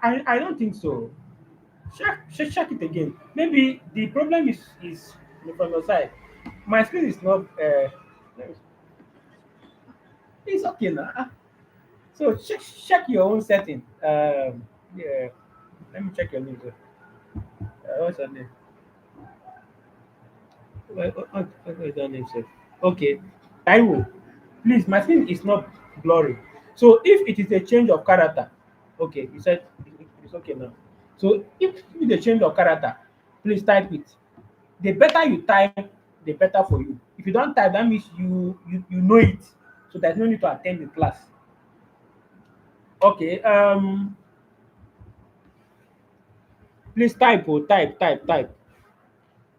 I don't think so. Check it again. Maybe the problem is from your side. My screen is not. It's okay now. So check your own setting. Yeah. Let me check your name. What's your name? What's your name, sir? Okay, Taiwo. Please, my screen is not blurry. So if it is a change of character, okay, you said it's okay now. So if it's a change of character, please type it. The better you type, the better for you. If you don't type, that means you know it. So there's no need to attend the class. Okay. Please type, oh, type.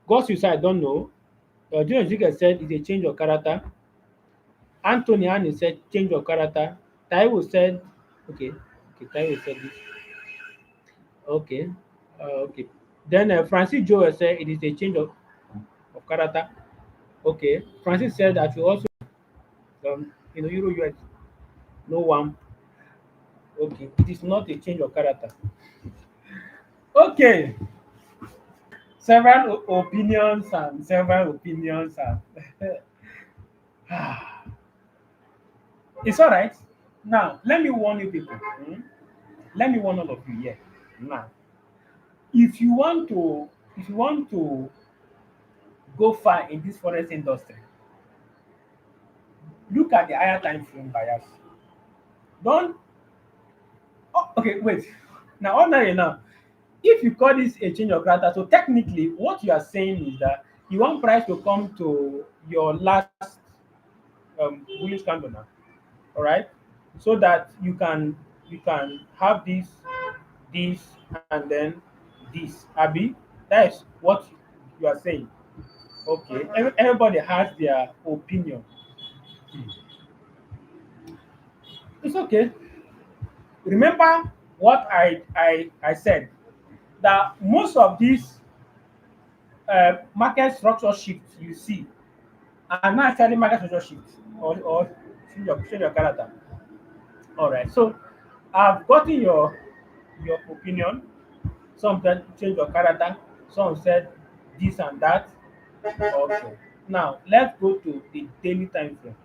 God's you said I don't know. Junior Jika said it's a change of character. Anthony Hanni said change of character. Taiwo said okay. Okay, Taiwo said this. Okay. Okay. Then Francis Joel said it is a change of character. Okay. Francis said that you also Euro US no one. Okay. It is not a change of character. Okay. Several opinions and it's all right. Now let me warn you people. Let me warn all of you here. Now, if you want to go far in this forest industry, look at the higher time frame bias. Don't okay, wait. Now ordinary now, if you call this a change of character, so technically what you are saying is that you want price to come to your last bullish candle now, all right? So that you can have this, and then this. Abi, that is what you are saying. Okay, everybody has their opinion. It's okay. Remember what I said, that most of these market structure shifts you see are not actually market structure shifts, or change your character. All right. So I've gotten your opinion. Some said change your character. Some said this and that. Okay. Now let's go to the daily time frame.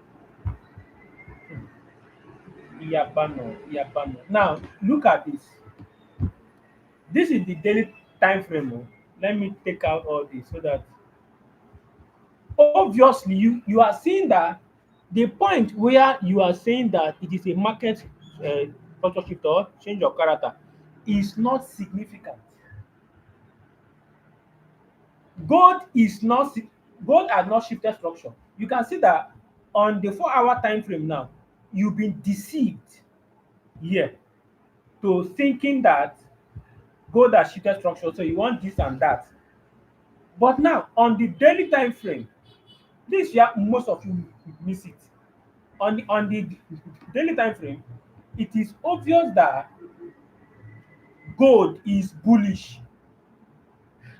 Iyabano, Iyabano. Now look at this. This is the daily time frame. Oh. Let me take out all this so that obviously you are seeing that the point where you are saying that it is a market culture shift or change of character is not significant. Gold is not gold has not shifted structure. You can see that on the 4 hour time frame now, you've been deceived here to thinking that gold has shifted structure, so you want this and that. But now on the daily time frame, this year most of you miss it. On the daily time frame, it is obvious that gold is bullish.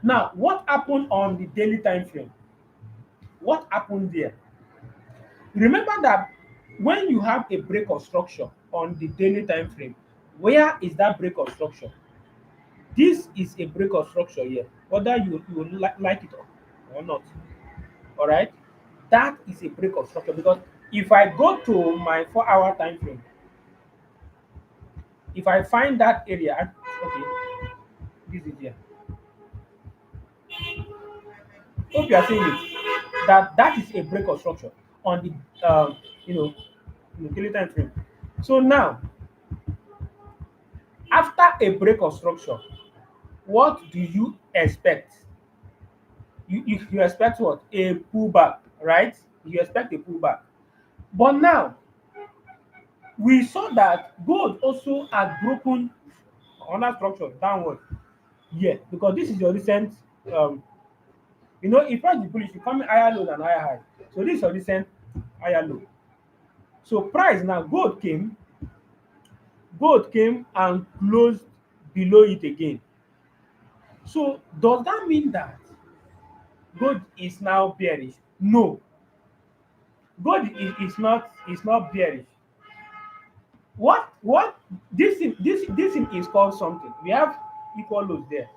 Now, what happened on the daily time frame? What happened there? Remember that when you have a break of structure on the daily time frame, where is that break of structure? This is a break of structure here, whether you like it or not. All right, that is a break of structure because if I go to my 4 hour time frame, if I find that area, okay, this is here. Hope you are seeing it. That is a break of structure on the daily time frame. So now, after a break of structure, what do you expect? You expect what? A pullback, right? You expect a pullback. But now we saw that gold also had broken another structure downward. Yeah, because this is your recent um if price is bullish, you come higher low than higher high. So this is your recent higher low. So price now gold came gold came and closed below it again. So does that mean that gold is now bearish? No, gold is not bearish. What this thing is called something. We have equal loads there,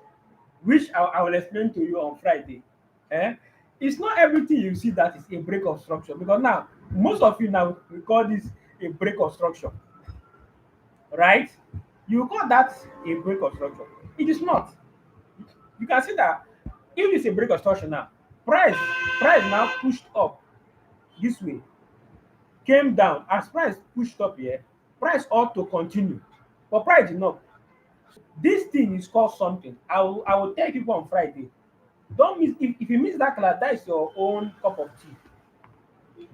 which I will explain to you on Friday. Eh? It's not everything you see that is a break of structure, because now most of you now we call this a break of structure, right? You call that a break of structure. It is not. You can see that if it's a break of structure now, price price now pushed up this way, came down. As price pushed up here, price ought to continue, but price did not. This thing is called something. I will tell people on Friday. Don't miss, if you miss that class, that is your own cup of tea.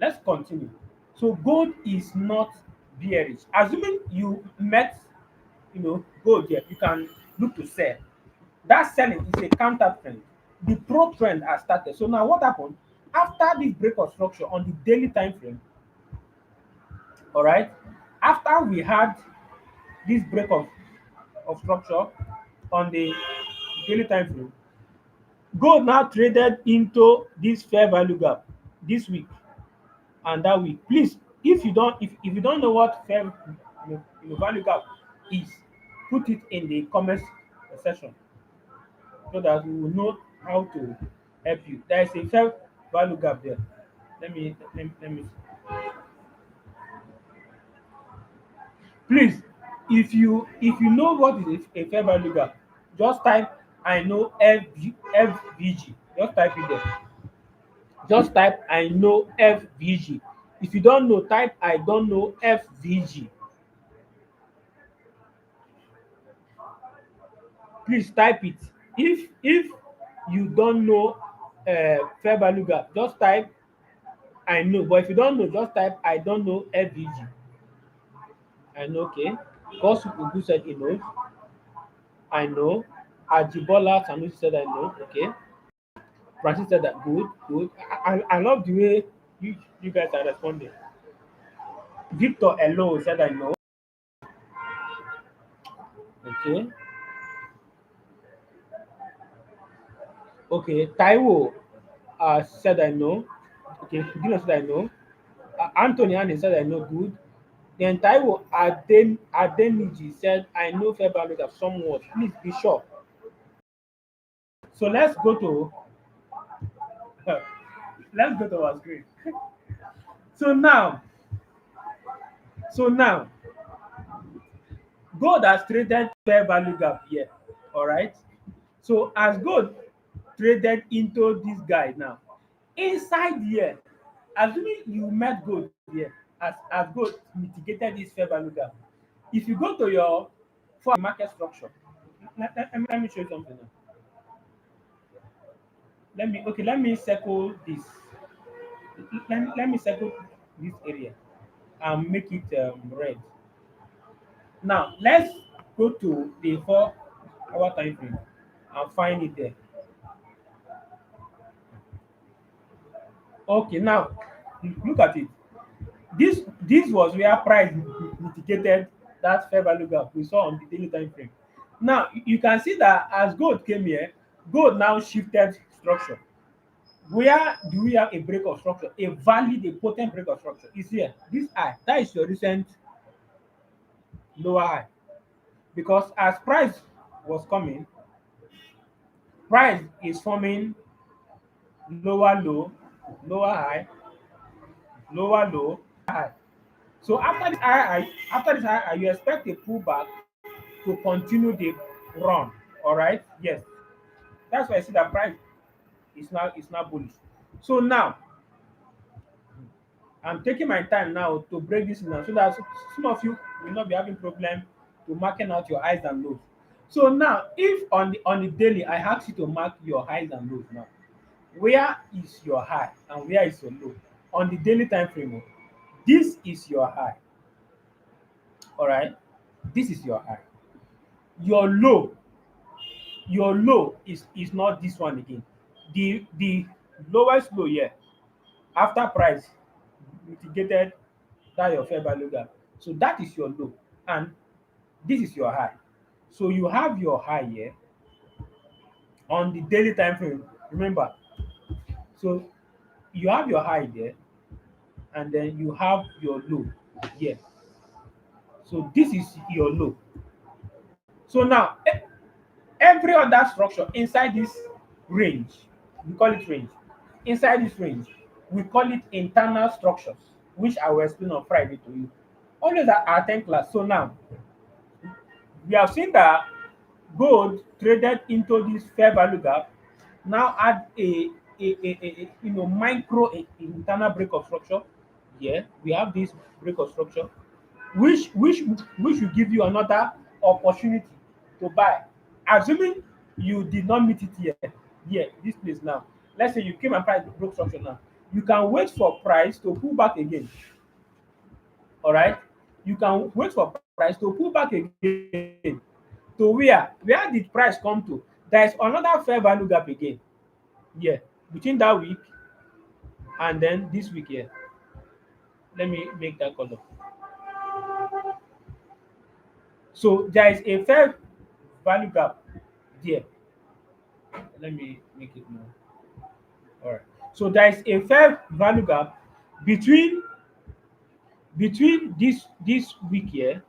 Let's continue. So gold is not bearish. Assuming you met, gold here, you can look to sell. That selling is a counter trend. The pro trend has started. So now what happened? After this break of structure on the daily time frame, all right, after we had this break of structure on the daily time frame, gold now traded into this fair value gap this week and that week. Please, if you don't know what fair value gap is, put it in the comment section so that we will know how to help you. There is a fair value gap there. Let me. Please, if you know what is a fair value gap, just type I know FVG. Just type it there. Just type I know FVG. If you don't know, type I don't know FVG. Please type it. If you don't know fair value gap, just type I know. But if you don't know, just type I don't know FVG. I know, okay. Gosu Ugu said he knows. I know. Ajibola Sanusi said I know. Okay. Francis said that good, good. I love the way you guys are responding. Victor Elo said I know. Okay. Okay. Taiwo said I know. Okay. Dino said I know. Anthony Anne said I know. Good. Then Taiwo Adeniji said I know fair value of somewhat. Please be sure. So let's go to our screen. So now, so now, gold has traded fair value gap here. All right. So as gold traded into this guy now, inside here, assuming you met gold here, as gold mitigated this fair value gap, if you go to your for market structure, let me show you something now. Let me circle this. Let me circle this area and make it red. Now let's go to the 4 hour time frame and find it there. Okay, now look at it. This was where price mitigated that fair value gap we saw on the daily time frame. Now you can see that as gold came here, gold now shifted structure. Where do we have a break of structure? A valid, a potent break of structure is here. This high, that is your recent lower high. Because as price was coming, price is forming lower low, lower high, lower low, high. So after this high, you expect a pullback to continue the run. All right. Yes. That's why I see that price is now bullish. So now I'm taking my time now to break this down so that some of you will not be having problem to marking out your highs and lows. So now, if on the daily I ask you to mark your highs and lows now, where is your high and where is your low on the daily time frame? This is your high. All right, this is your high. Your low, your low is not this one again. The lowest low here after price mitigated that your fair value gap. So that is your low. and this is your high. So you have your high here on the daily time frame. Remember, so you have your high there, and then you have your low here. So this is your low. So now every other structure inside this range, we call it range. Inside this range, we call it internal structures, which I will explain on Friday to you. Always at our 10 class. So now we have seen that gold traded into this fair value gap now add a micro internal break of structure. Yeah, we have this break of structure, which will give you another opportunity to buy, assuming you did not meet it here. Here, this place now. Let's say you came and price broke structure now. You can wait for price to pull back again. All right, you can wait for price to pull back again to where did price come to? There is another fair value gap again. Yeah, between that week and then this week here. Let me make that color. So there is a fair value gap there. Let me make it more. All right. So there is a fair value gap between this week here,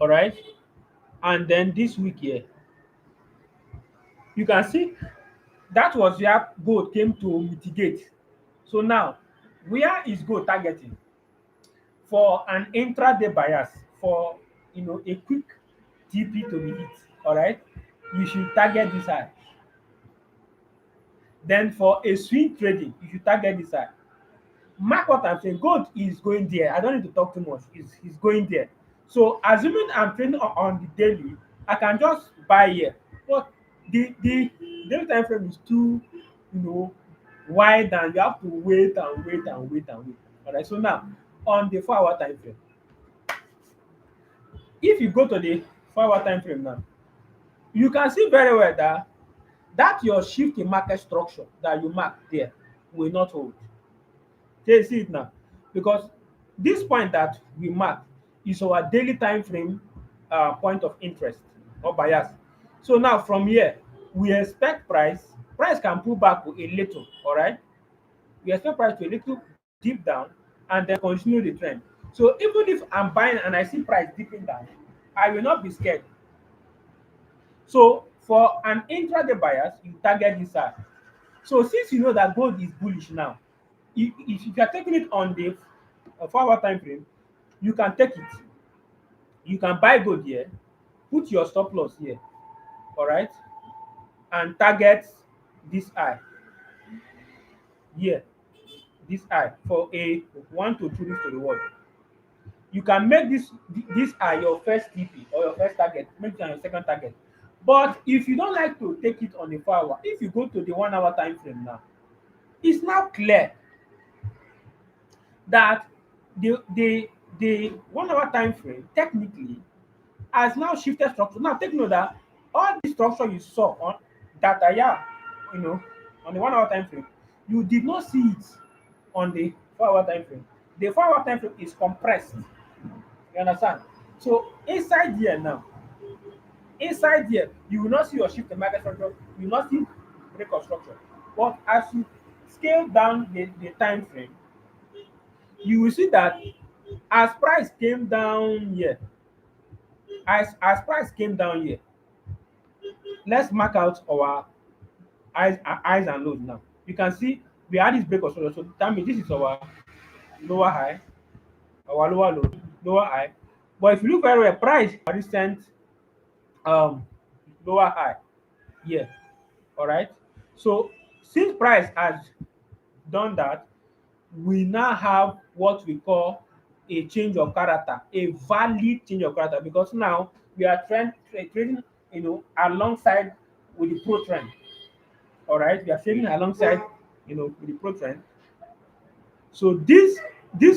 all right, and then this week here. You can see that was where gold came to mitigate. So now, where is gold targeting? For an intraday bias, for a quick TP to be hit, all right, you should target this high. Then for a swing trading, you should target this high. Mark what I'm saying. Gold is going there. I don't need to talk too much. It's going there. So assuming I'm trading on the daily, I can just buy here. But the daily time frame is too, you know, wide, and you have to wait and wait and wait and wait. All right. So now on the 4 hour time frame, if you go to the 4 hour time frame now, you can see very well that your shift in market structure that you mark there will not hold. They see it now, because this point that we mark is our daily time frame point of interest or bias. So now from here, we expect price can pull back a little. All right, we expect price to a little deep down and then continue the trend. So even if I'm buying and I see price dipping down, I will not be scared. So for an intraday bias, you target this side. So since you know that gold is bullish now, if you are taking it on the 4 hour time frame, you can take it. You can buy gold here, put your stop loss here, all right, and target this eye here, this eye for a 1 to 2 weeks to reward. You can make this eye your first TP or your first target, make it your second target. But if you don't like to take it on the 4 hour, if you go to the 1 hour time frame now, it's now clear that the 1 hour time frame technically has now shifted structure. Now take note that all the structure you saw on that are here, you know, on the 1 hour time frame, you did not see it on the 4 hour time frame. The 4 hour time frame is compressed. You understand? So inside here, you will not see your shift in market structure, you will not see break of structure. But as you scale down the time frame, you will see that as price came down here, as price came down here, let's mark out our highs and lows now. You can see we had this break of structure. So that means this is our lower high, our lower low, lower high. But if you look very well, price recent um lower high here. All right. So since price has done that, we now have what we call a change of character, a valid change of character, because now we are trading, alongside with the pro trend. All right, we are trading alongside, with the pro trend. So this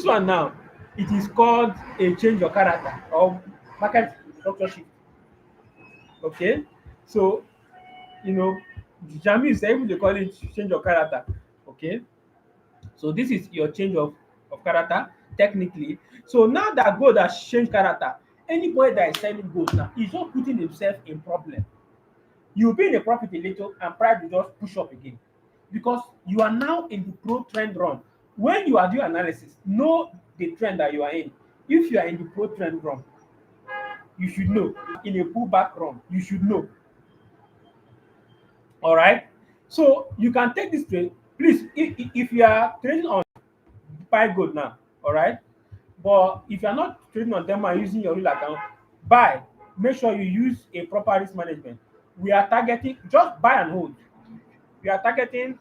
one now, it is called a change of character or market structure shift. Okay, so you know, Jami is able to call it change of character. Okay, so this is your change of character. technically. So now that gold has changed character, anybody that is selling gold now is just putting himself in problem. You'll be in a profit a little and price will just push up again because you are now in the pro trend run. When you are doing analysis, know the trend that you are in. If you are in the pro trend run, you should know. In a pullback run, you should know. All right. So you can take this trade. Please, if you are trading on buy gold now, all right. But if you are not trading on them and using your real account, buy. Make sure you use a proper risk management. We are targeting just buy and hold. We are targeting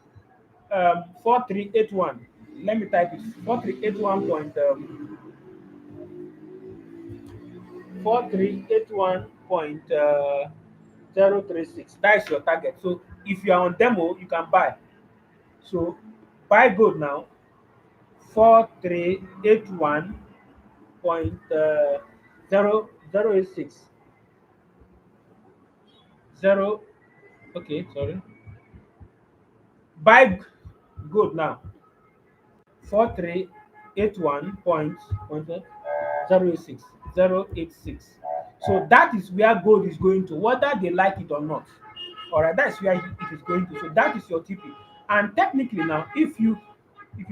4381. Let me type it 4381 point 4381.036. That is your target. So if you are on demo, you can buy. So buy gold now 4381.0086. Zero, okay, sorry. Buy gold now 4381.086. So that is where gold is going to, whether they like it or not. All right, that's where it is going to. So that is your TP. And technically now, if you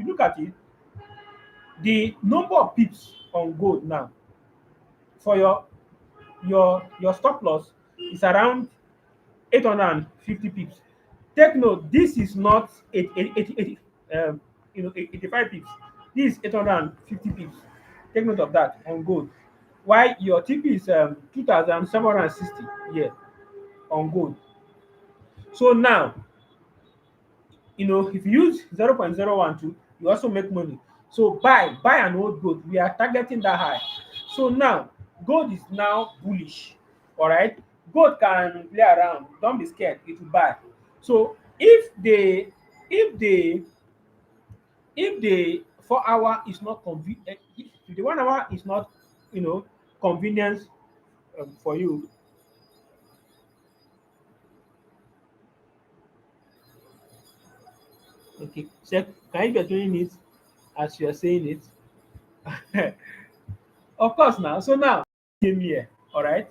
look at it, the number of pips on gold now for your stop loss is around 850 pips. Take note, this is not 85 pips. This is 850 pips. Take note of that on gold. Why your TP is 2,760, yeah, on gold. So now, if you use 0.012, you also make money. So buy and hold gold. We are targeting that high. So now gold is now bullish. All right, gold can play around. Don't be scared. It will buy. So if the 4 hour is not convenient, if the 1 hour is not convenience for you. Okay, so can you be doing it as you are saying it? Of course now. So now came here. All right,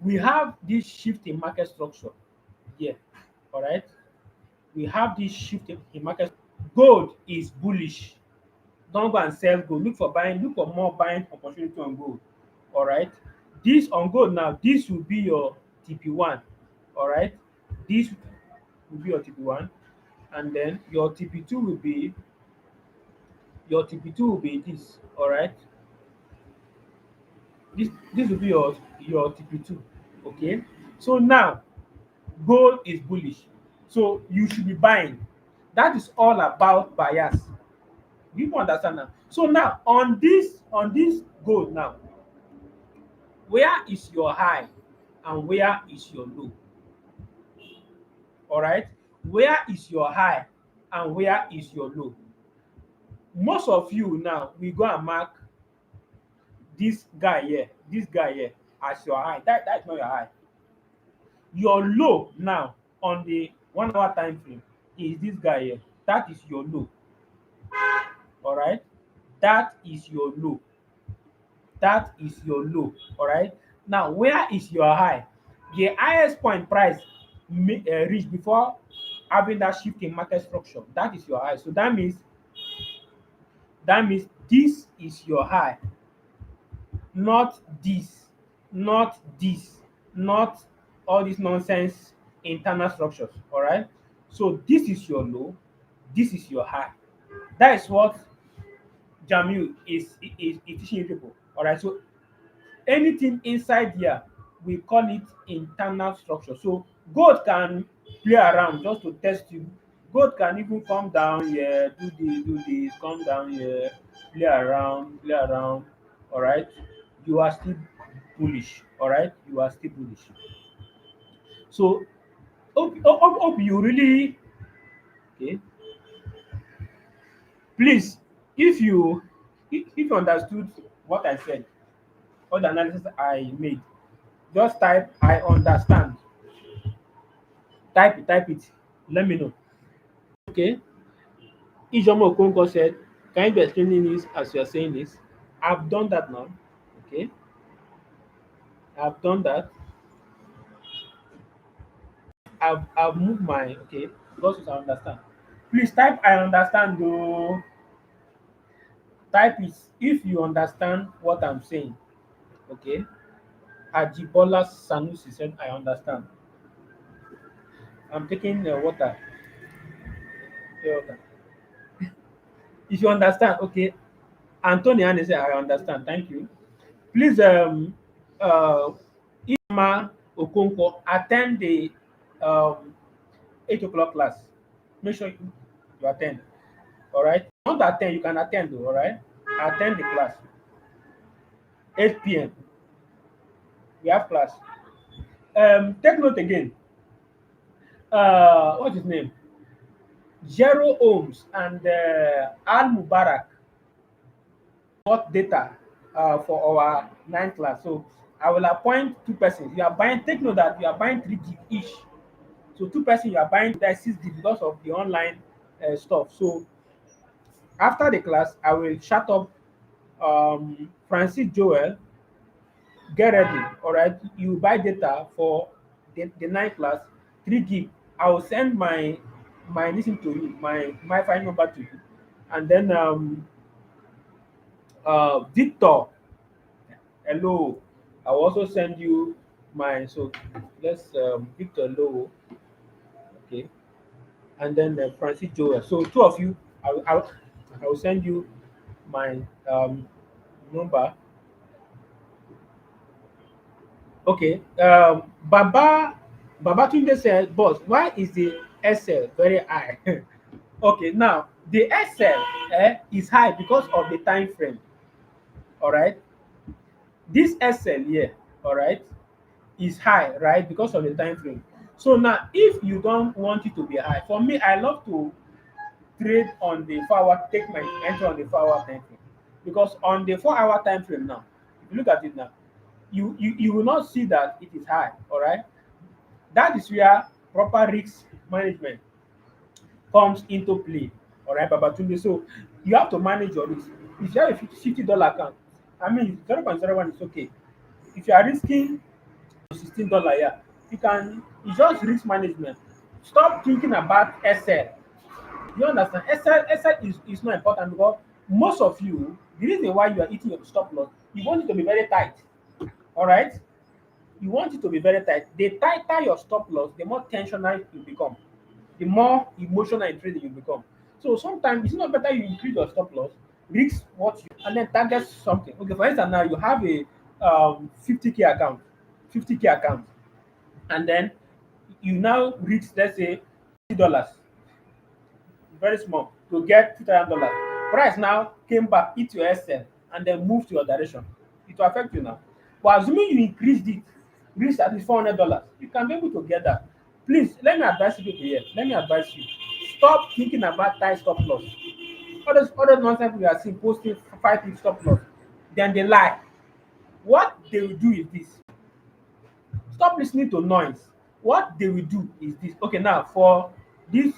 we have this shift in market structure here. All right, we have this shift in market. Gold is bullish. Don't go and sell gold. Look for buying. Look for more buying opportunity on gold. All right, this on gold now. This will be your TP1. All right, this will be your TP1, and then your TP2 will be this. All right, this will be your TP2. Okay, so now gold is bullish, so you should be buying. That is all about bias. You understand now? So now on this gold now, where is your high and where is your low? All right, where is your high and where is your low? Most of you now we go and mark this guy here as your high. That's not your high. Your low now on the 1 hour time frame is this guy here. That is your low. All right, that is your low. That is your low. All right, now where is your high? The highest point price reach before having that shift in market structure, that is your high. So that means this is your high, not this, not this, not all this nonsense internal structures. All right, so this is your low, this is your high. That is what Jamil is teaching people. All right, so anything inside here, we call it internal structure. So gold can play around just to test you. Gold can even come down here, do this, come down here, play around. All right, you are still bullish. All right, you are still bullish. So hope you really okay. Please, if you understood what I said, all the analysis I made, just type I understand. Type it. Let me know. Okay. Ijomo Okonkwo said Can you be explaining this as you are saying this? I've done that now. Okay, I've done that. I've moved my okay because you understand. Please type I understand though. Type it if you understand what I'm saying. Okay. Ajibola Sanusi said I understand. I'm taking water. Pure water. If you understand, okay. Anthony Anne said I understand. Thank you. Please uh Ima Okonkwo attend the um 8 o'clock class. Make sure you attend. All right. If you want to attend, you can attend though, all right? Attend the class. 8 p.m. We have class. Take note again. What's his name? Jero Holmes and Al Mubarak bought data for our ninth class. So I will appoint two persons. You are buying, take note that you are buying 3 gig each. So two persons you are buying that 6 gig because of the online stuff. So after the class, I will shut up Francis Joel. Get ready, all right? You buy data for the ninth class, 3 gig. I will send my listen to you, my phone number to you, and then Victor, hello. I will also send you my so let's Victor hello, okay, and then Francis Joel. So two of you, I will send you my number. Okay. Babatunde said, boss, why is the SL very high? Okay, now the SL is high because of the time frame. All right. This SL here, all right, is high, right, because of the time frame. So now, if you don't want it to be high, for me, I love to trade on the 4 hour, take my entry on the 4 hour time frame, because on the 4 hour time frame now, if you look at it now, you will not see that it is high. All right. That is where proper risk management comes into play. All right, Babatunde. So you have to manage your risk. If you have a $50 account, I mean 0.01 is okay. If you are risking $16, yeah, you can, it's just risk management. Stop thinking about SL. You understand? SL is not important because most of you, the reason why you are eating your stop loss, you want it to be very tight. All right? You want it to be very tight. The tighter your stop loss, the more tensional you become, the more emotional and trading you become. So sometimes it's not better you increase your stop loss, risk what you, and then target something. Okay, for instance, now you have a 50K account, 50K account, and then you now reach, let's say, $50, very small, to get $2,000. Price now came back, hit your SL, and then move to your direction. It will affect you now. But assuming you increased it, reach at least $400, you can be able to get that. Please, let me advise you people here. Let me advise you. Stop thinking about tight stop loss. Other nonsense we are seeing posting 5 stop loss. Then they lie. What they will do is this. Stop listening to noise. What they will do is this. Okay, now for this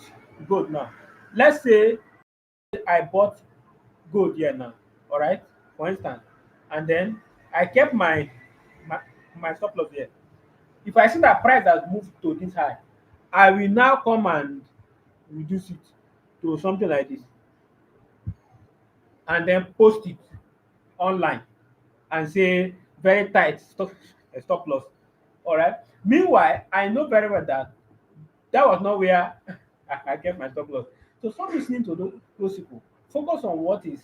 gold now, let's say I bought gold here now, all right, for instance, and then I kept my my stop loss here. If I see that price has moved to this high, I will now come and reduce it to something like this, and then post it online and say very tight stop loss. All right. Meanwhile, I know very well that that was not where I kept my stop loss. So stop listening to those people. Focus on what is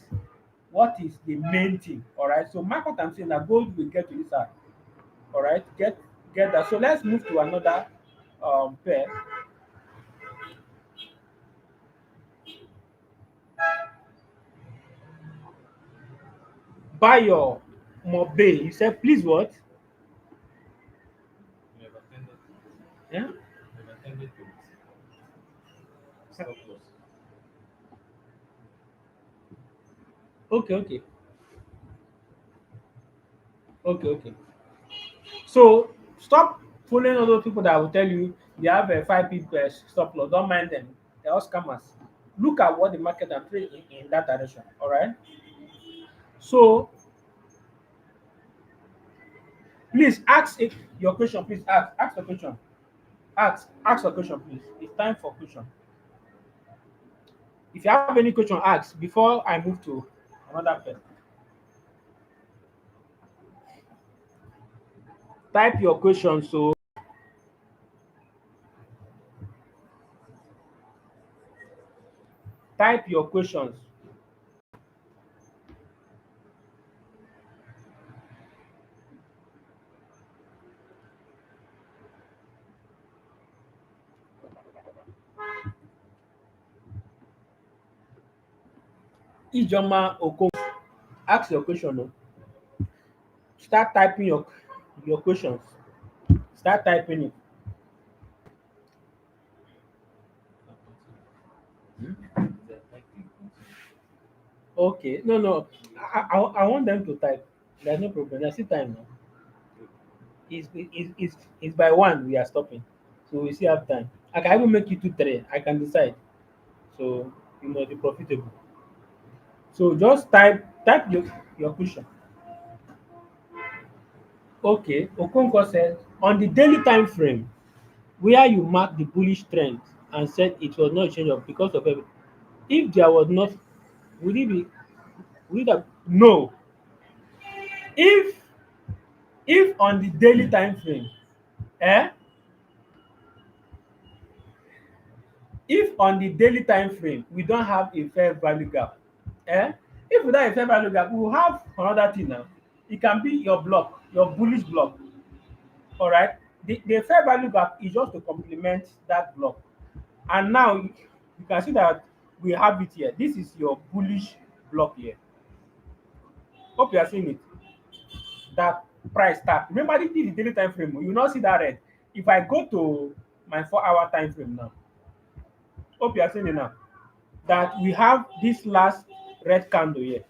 the main thing. All right. So mark what I'm saying that gold will get to this side. All right. Get that. So let's move to another pair. Bayo Mobe. You said please what? We have attended. Yeah. We have attended to stop loss. Okay. Okay. Okay. Okay. So stop following all those people that will tell you they have a 5 people stop loss. Don't mind them. They're all scammers. look at what the market are trade in that direction. All right. So please ask your question. Please ask the question. Ask the question, please. It's time for question. If you have any question, ask before I move to another person. Type your question. So type your questions. Ijoma Oko, ask your question. Oh. Start typing your questions. Start typing it. Okay. No, no. I want them to type. There's no problem. There's still time now. It's by one we are stopping. So we still have time. I can even make you two three. I can decide. So you must be profitable. So just type your question. Okay. Okonkwo said on the daily time frame where you mark the bullish trend and said it was not a change of because of everything. If there was not, would it be would it have no? If on the daily time frame, eh? If on the daily time frame we don't have a fair value gap, eh? If we don't have a fair value gap, we will have another thing now. It can be your block, your bullish block. All right. The fair value gap is just to complement that block. And now you can see that we have it here. This is your bullish block here. Hope you are seeing it. That price tag. Remember this is daily time frame. You will not see that red. If I go to my 4 hour time frame now, hope you are seeing it now. That we have this last red candle here.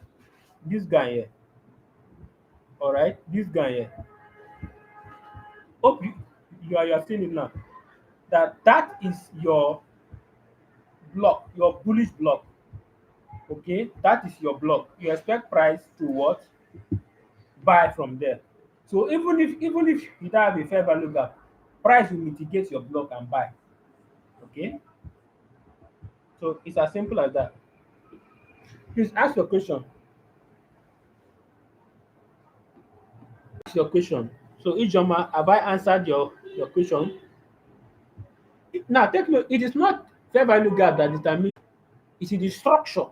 This guy here. All right. This guy here. Hope you are seeing it now. That is your block, your bullish block. Okay, that is your block. You expect price to what? Buy from there. So even if you don't have a fair value gap, price will mitigate your block and buy. Okay, so it's as simple as that. Please ask your question. Ask your question. So Ijoma, have I answered your question? Now take note. It is not fair value gap that determines. It is the structure.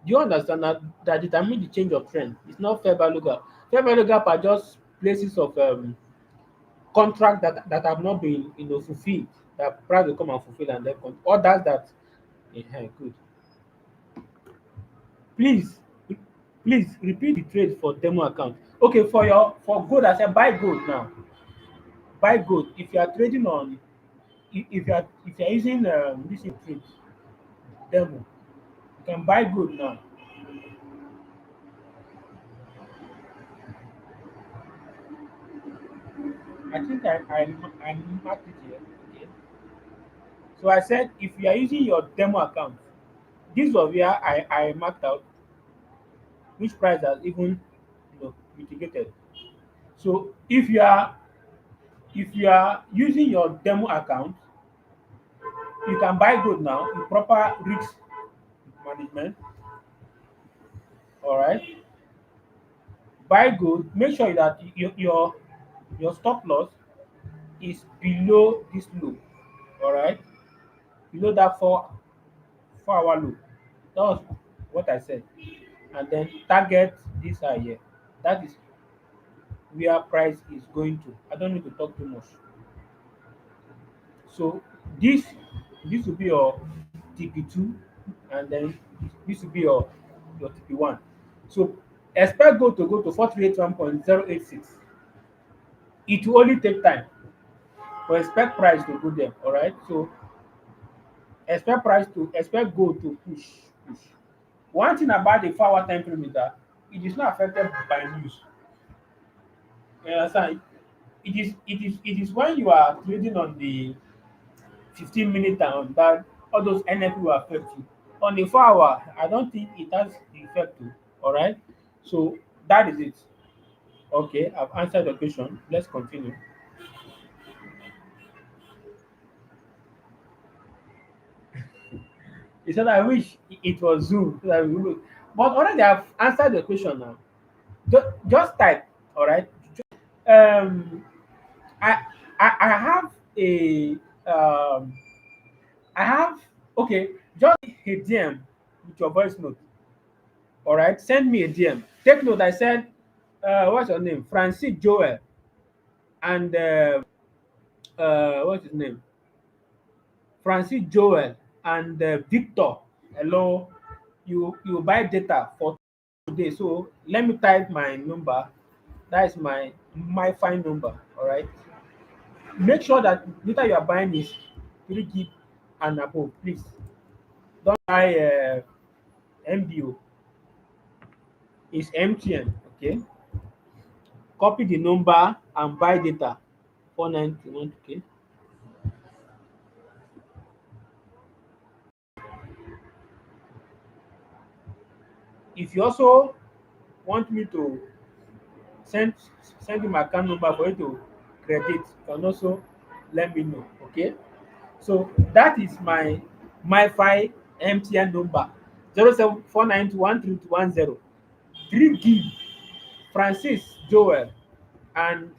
Do you understand that determine the change of trend? It's not fair value gap. Fair value gap are just places of contract that have not been fulfilled. That price will come and fulfill and then others that good. Please please repeat the trade for demo account. Okay, for gold I said buy gold now. Buy gold if you are trading on if you are using this trade demo you can buy gold now. I think I marked it here. Okay. So I said if you are using your demo account, this was where I marked out which price has even mitigated. So if you are using your demo account, you can buy gold now with proper risk management. All right, buy gold. Make sure that your stop loss is below this low. All right, below that 4 hour low. That was what I said. And then target this high here. That is where price is going to. I don't need to talk too much. So this this will be your TP2 and then this will be your TP1. So expect gold to go to 431.086. It will only take time, but expect price to go there. All right. So expect gold to push. One thing about the 4 hour time frame is that it is not affected by news. You understand? It is when you are trading on the 15 minute and on that all those NFP will affect you. On the 4 hour, I don't think it has the effect too. All right. So that is it. Okay, I've answered the question. Let's continue. He said, I wish it was Zoom. So that we would- But already I've answered the question now. Just type. All right. Um, I, I have a I have okay. Just a DM with your voice note. All right. Send me a DM. Take note. I said, what's your name? Francis Joel and what's his name? Francis Joel and Victor. Hello. You buy data for today. So let me type my number. That is my fine number. All right. Make sure that data you are buying is 3 gig and above. Please don't buy MBO. It's MTN. Okay. Copy the number and buy data. 491. Okay. If you also want me to send send you my account number for you to credit, you can also let me know. Okay. So that is my MiFi MTN number 0749213210. 3 gig. Francis Joel and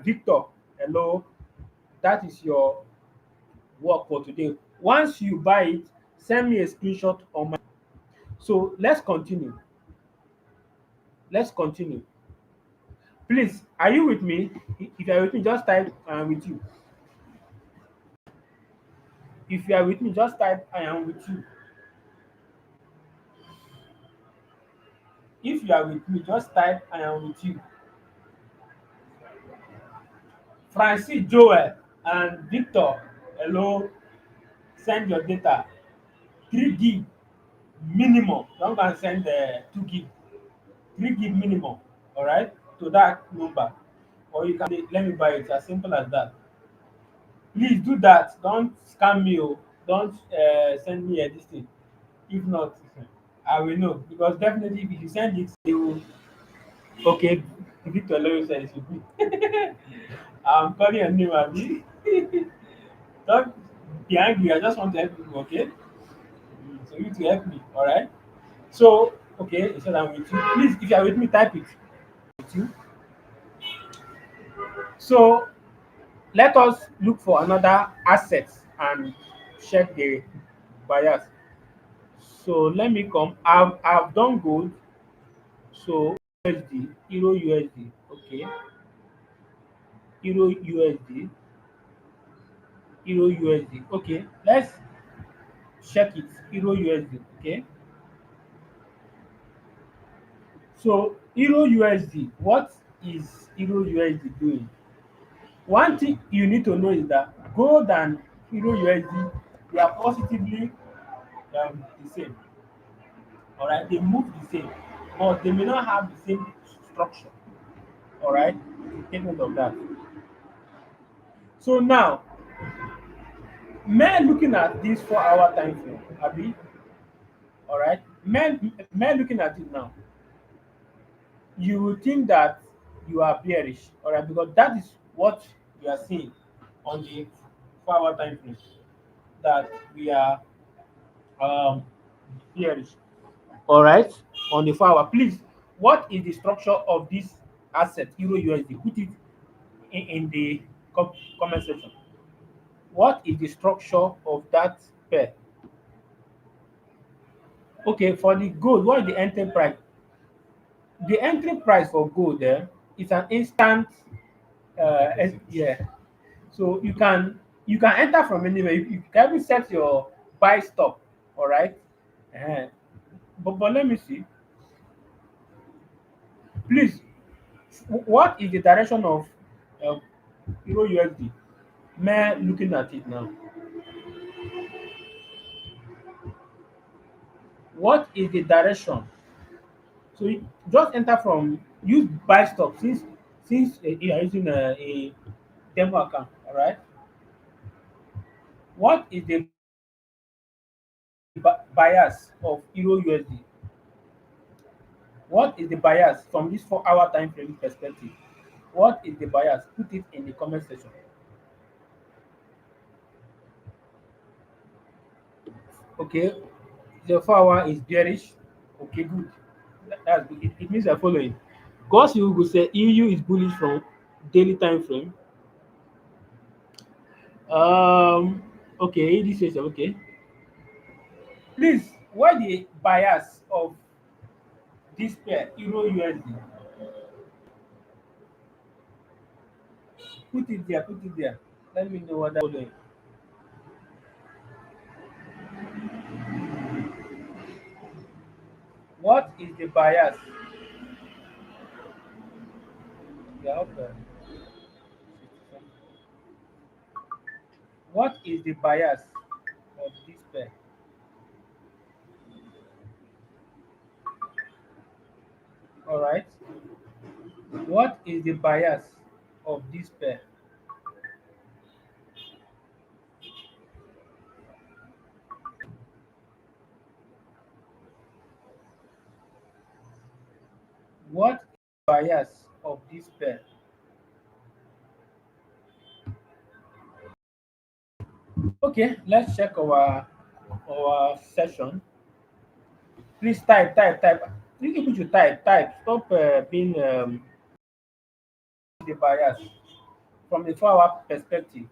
Victor. Hello. That is your work for today. Once you buy it, send me a screenshot on my. So let's continue. Let's continue. Please, are you with me? If you are with me, just type I am with you. If you are with me, just type I am with you. If you are with me, just type I am with you. Francis Joel and Victor. Hello. Send your data. 3 gig minimum. Don't go and send 2 gig. 3 gig minimum. All right. To that number. Or you can say, let me buy it. As simple as that. Please do that. Don't scam me. Oh. Don't send me this thing. If not, I will know. Because definitely if you send it, they will. Okay. Victor Lawyer said it should be. I'm calling your name, Abi. Don't be angry. I just want to help you. Okay. So you to help me. All right. So, okay, so I'm with you. Please, if you are with me, type it with you. So, let us look for another asset and check the bias. So, let me come. I've done gold. So, USD, Euro USD. Okay, Euro USD, Euro USD. Okay, let's check it. Euro USD. Okay, so Euro USD. What is Euro USD doing? One thing you need to know is that gold and Euro USD they are positively the same. All right, they move the same, but they may not have the same structure. All right, take note of that. So now, men looking at this 4 hour time frame, Abi, all right, men looking at it now, you will think that you are bearish, all right, because that is what you are seeing on the 4 hour time frame that we are bearish. All right, on the 4 hour. Please, what is the structure of this asset, Euro USD? Put it in the comment section. What is the structure of that pair? Okay, for the gold, what is the entry price? The entry price for gold there is an instant. Yeah, so you can enter from anywhere. You can even set your buy stop. All right. uh but let me see. Please, what is the direction of uh, Euro USD? Man, looking at it now. What is the direction? So you just enter from use buy stop since you are using a demo account. All right. What is the bias of Euro USD? What is the bias from this 4 hour time frame perspective? What is the bias? Put it in the comment section. Okay, the 4 hour is bearish. Okay, good. That's good. It means you're following. Because you will say EU is bullish from daily time frame. Okay, this is okay. Please, why the bias of this pair, Euro USD? Put it there, put it there. Let me know what that's following. What is the bias? Yeah, okay. What is the bias of this pair? All right. What is the bias of this pair? What is the bias of this pair? Okay, let's check our session. Please type. You people should type. Stop being the bias from the 4 hour perspective.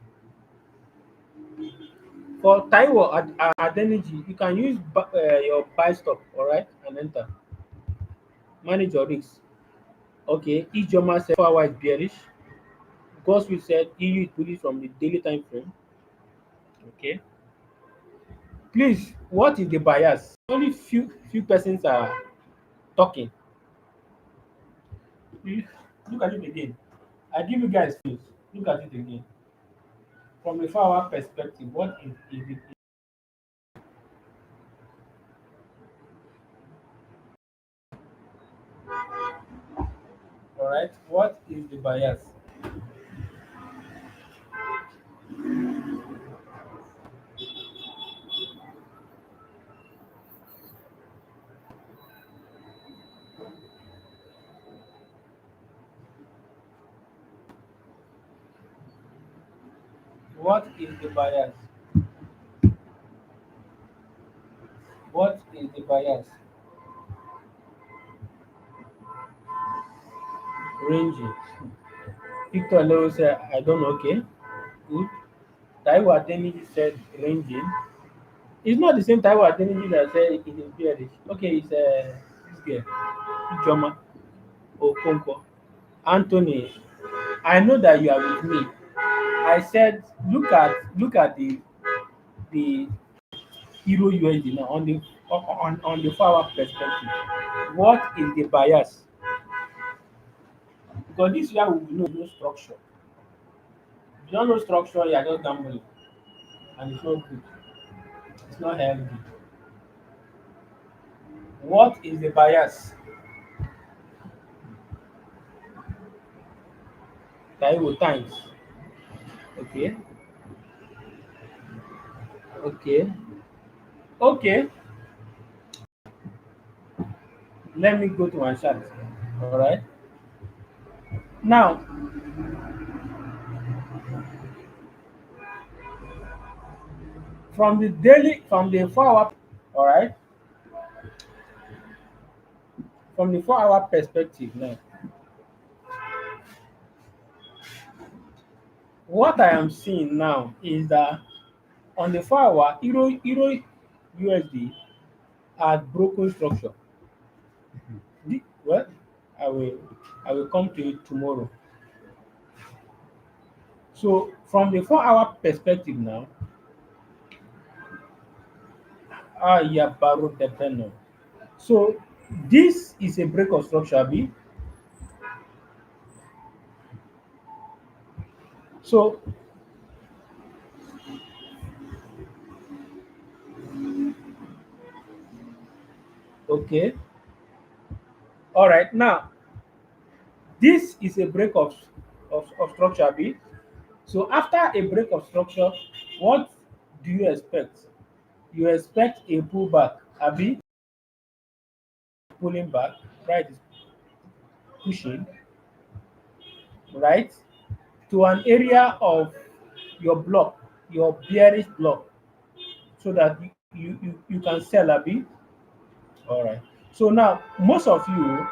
For Taiwo Adeniji, you can use your buy stop, all right, and enter. Manage your risks. Okay, Ijoma said 4 hour is bearish. Because we said EU is bullish from the daily time frame. Okay. Please, what is the bias? Only few persons are talking. You- Look at it again. I give you guys clues. Look at it again. From a 4 hour perspective, what is it? All right. What is the bias? What is the bias? What is the bias? Ranging. Victor Lewis said, I don't know. Okay. Good. Taiwo Adeniji said ranging. It's not the same Taiwo Adeniji that said it is bearish. Okay, it's this girl. Ijoma Okonkwo. Anthony, I know that you are with me. I said, look at the Euro USD now on the 4 hour perspective. What is the bias? Because this year we will know no structure. If you don't know structure, you are just gambling, and it's not good. It's not healthy. What is the bias? Taiwo times. Okay, okay, okay. Let me go to my chart. All right. Now, from the 4 hour, all right, from the 4 hour perspective now, what I am seeing now is that on the 4 hour, Euro USD has broken structure. Well, I will I will come to it tomorrow. So from the 4 hour perspective now, yeah, borrowed the panel. So this is a break of structure, B. So okay, all right. Now this is a break of structure, B. So after a break of structure, what do you expect? You expect a pullback, abi pulling back, price is pushing, right, to an area of your block, your bearish block, so that you can sell, abi. All right. So now most of you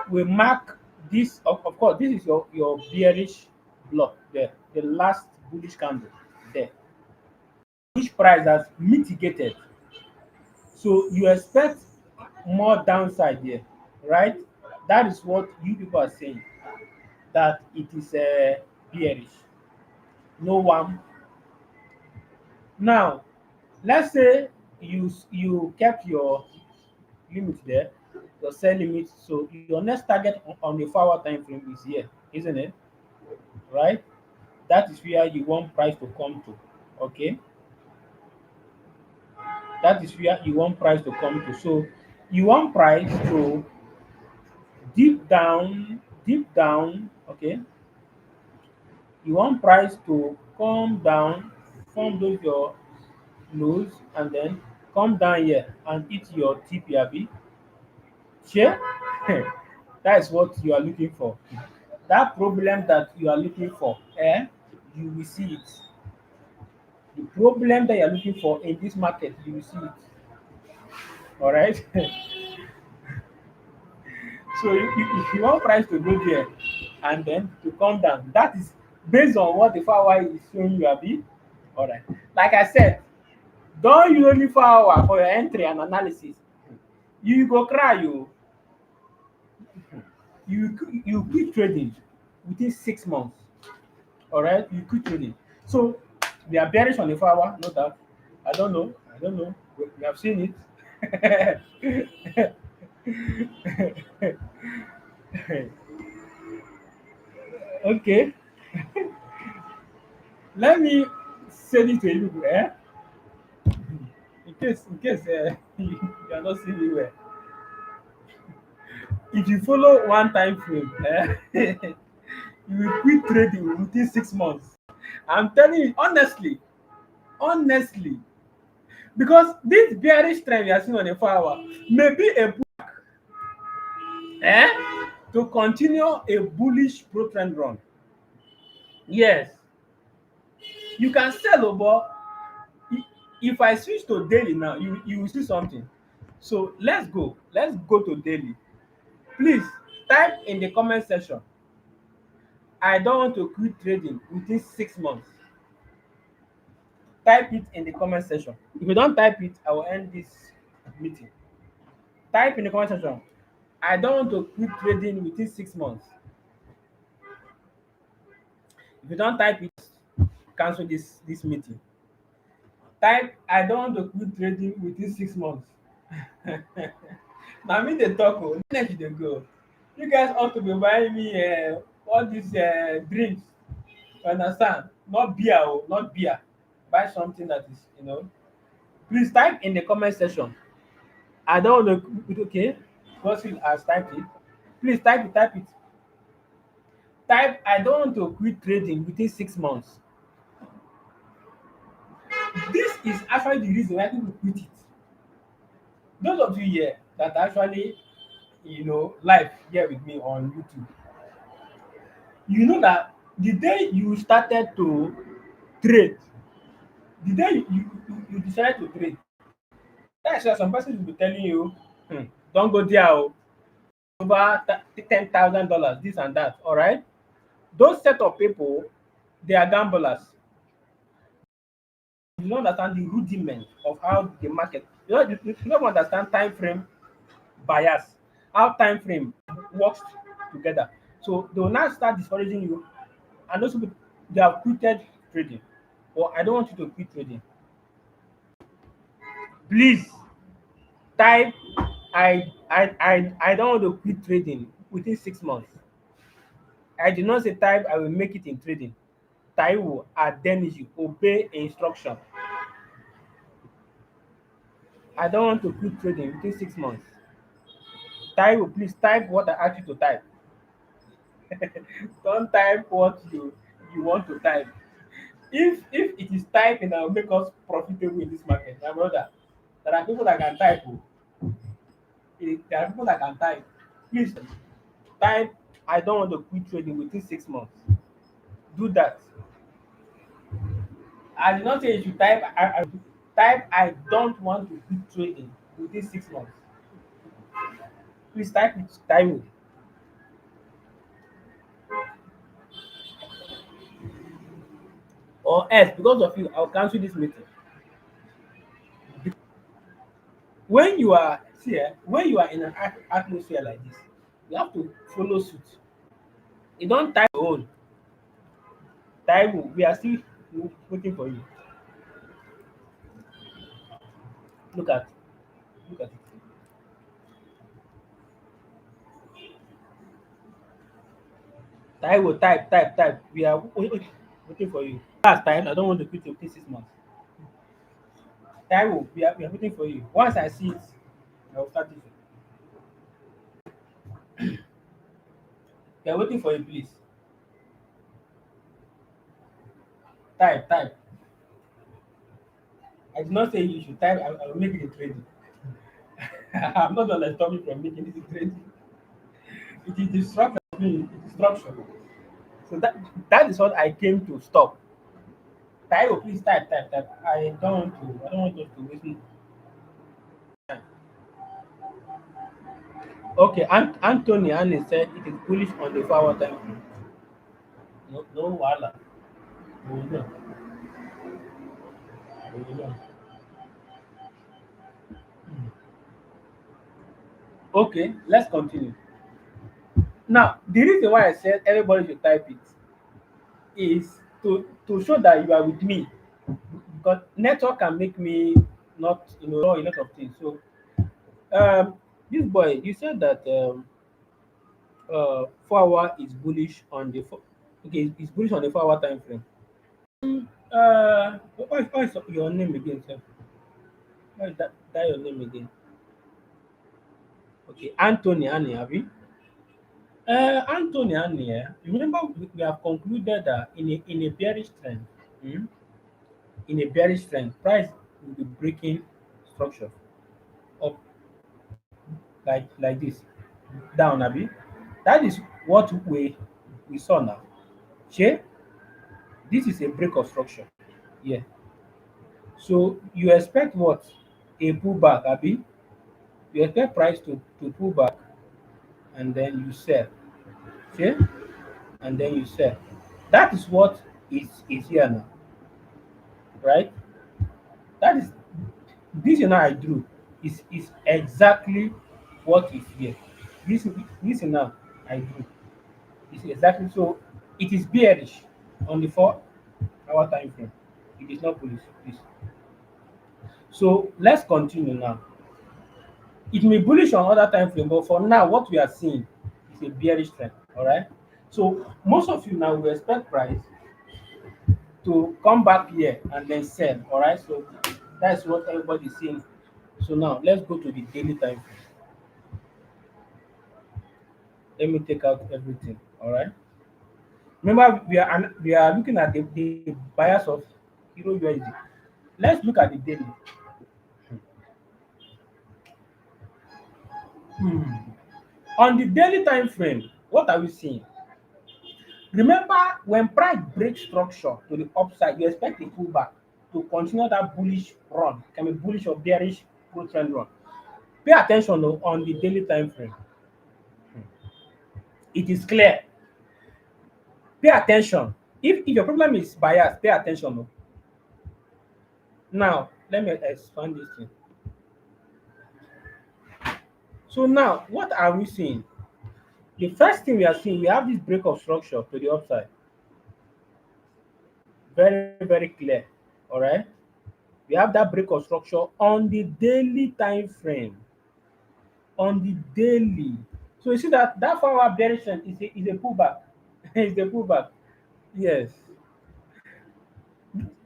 will mark this. Of course, this is your bearish block there, the last bullish candle there, which price has mitigated. So you expect more downside there, right? That is what you people are saying, that it is bearish. No one. Now, let's say you kept your limit there, your sell limit. So your next target on the 4 hour time frame is here, isn't it? Right? That is where you want price to come to. Okay, that is where you want price to come to. So you want price to deep down. Okay, you want price to come down, form those your lows, and then come down here and hit your TPRB. Share. That is what you are looking for. That problem that you are looking for, you will see it. The problem that you are looking for in this market, you will see it. All right. So if you want price to go there and then to come down, that is based on what the 4 hour is showing you, abi. All right. Like I said, don't use only 4 hour for your entry and analysis. You go cry, you quit trading within 6 months. All right, you quit trading. So they are bearish on the 4 hour, no doubt. I don't know. I don't know. We have seen it. Okay, let me say this to you, in case you are not seeing me well. If you follow one time frame, you will quit trading within 6 months. I'm telling you honestly, because this bearish trend you are seeing on a 4 hour may be a eh, to continue a bullish pro trend run. Yes, you can sell, but if I switch to daily now, you will see something. So let's go to daily. Please type in the comment section, I don't want to quit trading within 6 months. Type it in the comment section. If you don't type it, I will end this meeting. Type in the comment section, I don't want to quit trading within 6 months. If you don't type it, cancel this meeting. Type, I don't want to quit trading within 6 months. Na me dey talk o, next you dey go. You guys ought to be buying me all these drinks. You understand? Not beer o, not beer. Buy something that is, please type in the comment section. I don't want to quit, okay? Gossip has typed it. Please type it. Type, I don't want to quit trading within 6 months. This is actually the reason why people quit it. Those of you here that actually, live here with me on YouTube, you know that the day you started to trade, the day you decided to trade, that's why some person will be telling you, don't go there, over $10,000, this and that. All right, those set of people, they are gamblers. You don't understand the rudiment of how the market. You don't understand time frame bias, how time frame works together. So they will now start discouraging you, and those people, they have quitted trading. Or I don't want you to quit trading. Please type, I don't want to quit trading within 6 months. I did not say type I will make it in trading. Taiwo Adeniji, obey instruction. I don't want to quit trading within 6 months. Taiwo, please type what I asked you to type. Don't type what you want to type. If it is typing that will make us profitable in this market, my brother, There are people that can type. Oh. There are people that can type. Please type. I don't want to quit trading within 6 months. Do that. I did not say you should type. Type. I don't want to quit trading within 6 months. Please type it. Type. Or else because of you I'll cancel this meeting. When you are see when you are in an atmosphere like this, you have to follow suit. You don't type your own. Type we are still waiting for you. Look at look at it. Type. We are waiting for you. Last time I don't want to quit within 6 months. Type we are waiting for you. Once I see it, I will start it. We are waiting for you, please. Type. I did not say you should type. I will make it a trading. I'm not gonna stop you from making it a trading. It is destruction. It is destruction. So that is what I came to stop. Type, please type. I don't want us to waste time. Okay, Anthony Annie said it is bullish on the 4 hour time frame. No wala. We will know. We will know. Okay, let's continue. Now, the reason why I said everybody should type it is to show that you are with me. Because network can make me not know a lot of things. So um this boy, you said that 4 hour is bullish on the okay, it's bullish on the 4 hour time frame. What is your name again, sir? What is that your name again? Okay, Anthony Annie, have you? Anthony Annie, remember we have concluded that in a bearish trend, hmm, in a bearish trend, price will be breaking structure up like this, down a bit. That is what we saw now. Shey, this is a break of structure. Yeah. So you expect what? A pullback, abi? You expect price to pull back and then you sell. Okay? And then you sell. That is what is here now, right? That is this now I drew is exactly what is here. This now I drew is exactly so it is bearish on the 4 hour time frame. It is not bullish, please. So let's continue now. It may bullish on other time frame, but for now, what we are seeing is a bearish trend. All right. So most of you now will expect price to come back here and then sell. All right. So that's what everybody is seeing. So now let's go to the daily time frame. Let me take out everything. All right. Remember, we are looking at the bias of Euro USD. Let's look at the daily. Hmm. On the daily time frame, what are we seeing? Remember, when price breaks structure to the upside, you expect a pullback to continue that bullish run. It can be bullish or bearish growth trend run. Pay attention though, on the daily time frame. It is clear. Pay attention. If your problem is bias, pay attention though. Now, let me expand this thing. So now, what are we seeing? The first thing we are seeing, we have this break of structure to the upside. Very clear. All right. We have that break of structure on the daily time frame. On the daily. So you see that 4 hour bearish trend is a pullback. It's a pullback. Yes.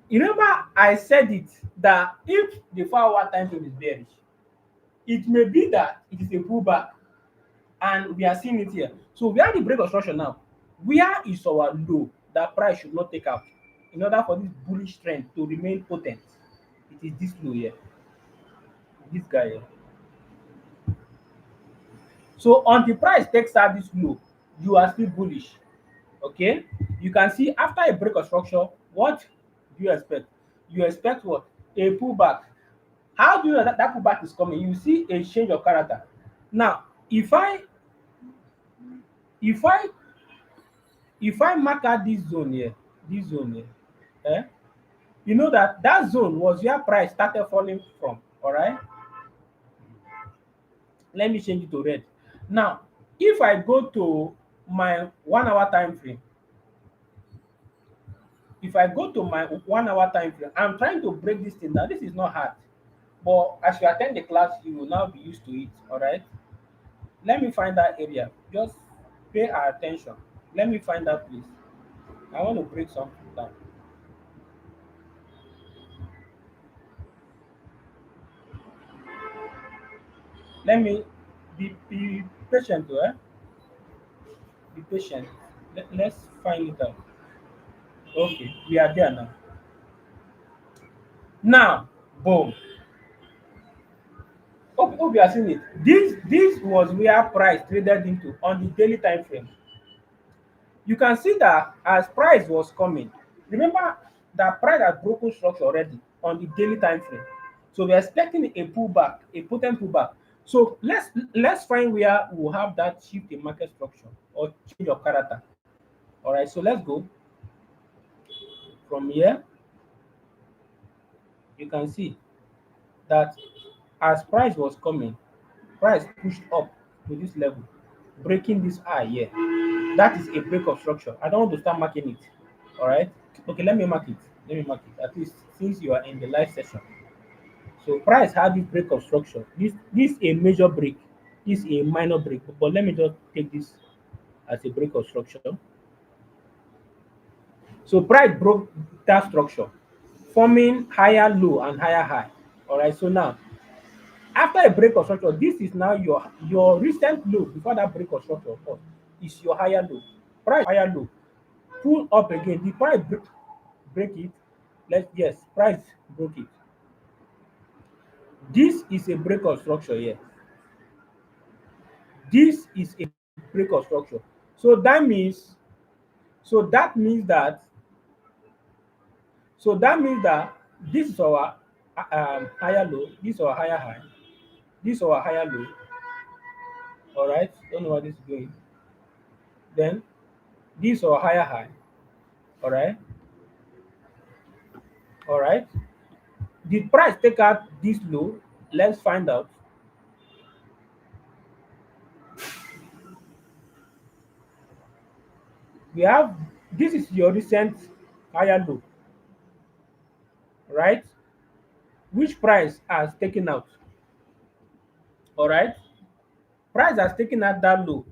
You remember I said it that if the 4 hour time frame is bearish, it may be that it is a pullback, and we are seeing it here. So we have the break of structure now. Where is our low that price should not take out in order for this bullish trend to remain potent? It is this low here. This guy here. So on the price takes out this low, you are still bullish. Okay, you can see after a break of structure, what do you expect? You expect what? A pullback. How do you know that that pullback is coming? You see a change of character. Now, if I if I mark out this zone here, eh, you know that that zone was where price started falling from. All right, let me change it to red. Now, if I go to my 1 hour time frame, if I go to my 1 hour time frame, I'm trying to break this thing down. This is not hard, but as you attend the class, you will now be used to it. All right. Let me find that area. Just pay attention. Let me find that place. I want to break something down. Let me be patient, eh? Be patient. Let's find it out. Okay, we are there now. Now, boom. Hope you are seeing it. This was where price traded into on the daily time frame. You can see that as price was coming, remember that price has broken structure already on the daily time frame. So we're expecting a pullback, a potent pullback. So let's find where we'll have that shift in market structure or change of character. All right, so let's go from here. You can see that as price was coming, price pushed up to this level, breaking this high here. That is a break of structure. I don't want to start marking it. All right. Okay, let me mark it. Let me mark it. At least since you are in the live session. So price had this break of structure. This a major break. This a minor break. But let me just take this as a break of structure. So price broke that structure, forming higher low and higher high. All right. So now after a break of structure, this is now your recent low before that break of structure of course, is your higher low. Price higher low. Pull up again. The price break it. Let's yes, price broke it. This is a break of structure here. This is a break of structure. So that means so that means that that means that this is our higher low, this is our higher high, this is our higher low. All right, don't know what this is going. Then this is our higher high. All right, all right. Did price take out this low? Let's find out. We have this is your recent higher low, right? Which price has taken out? All right, price has taken out that low.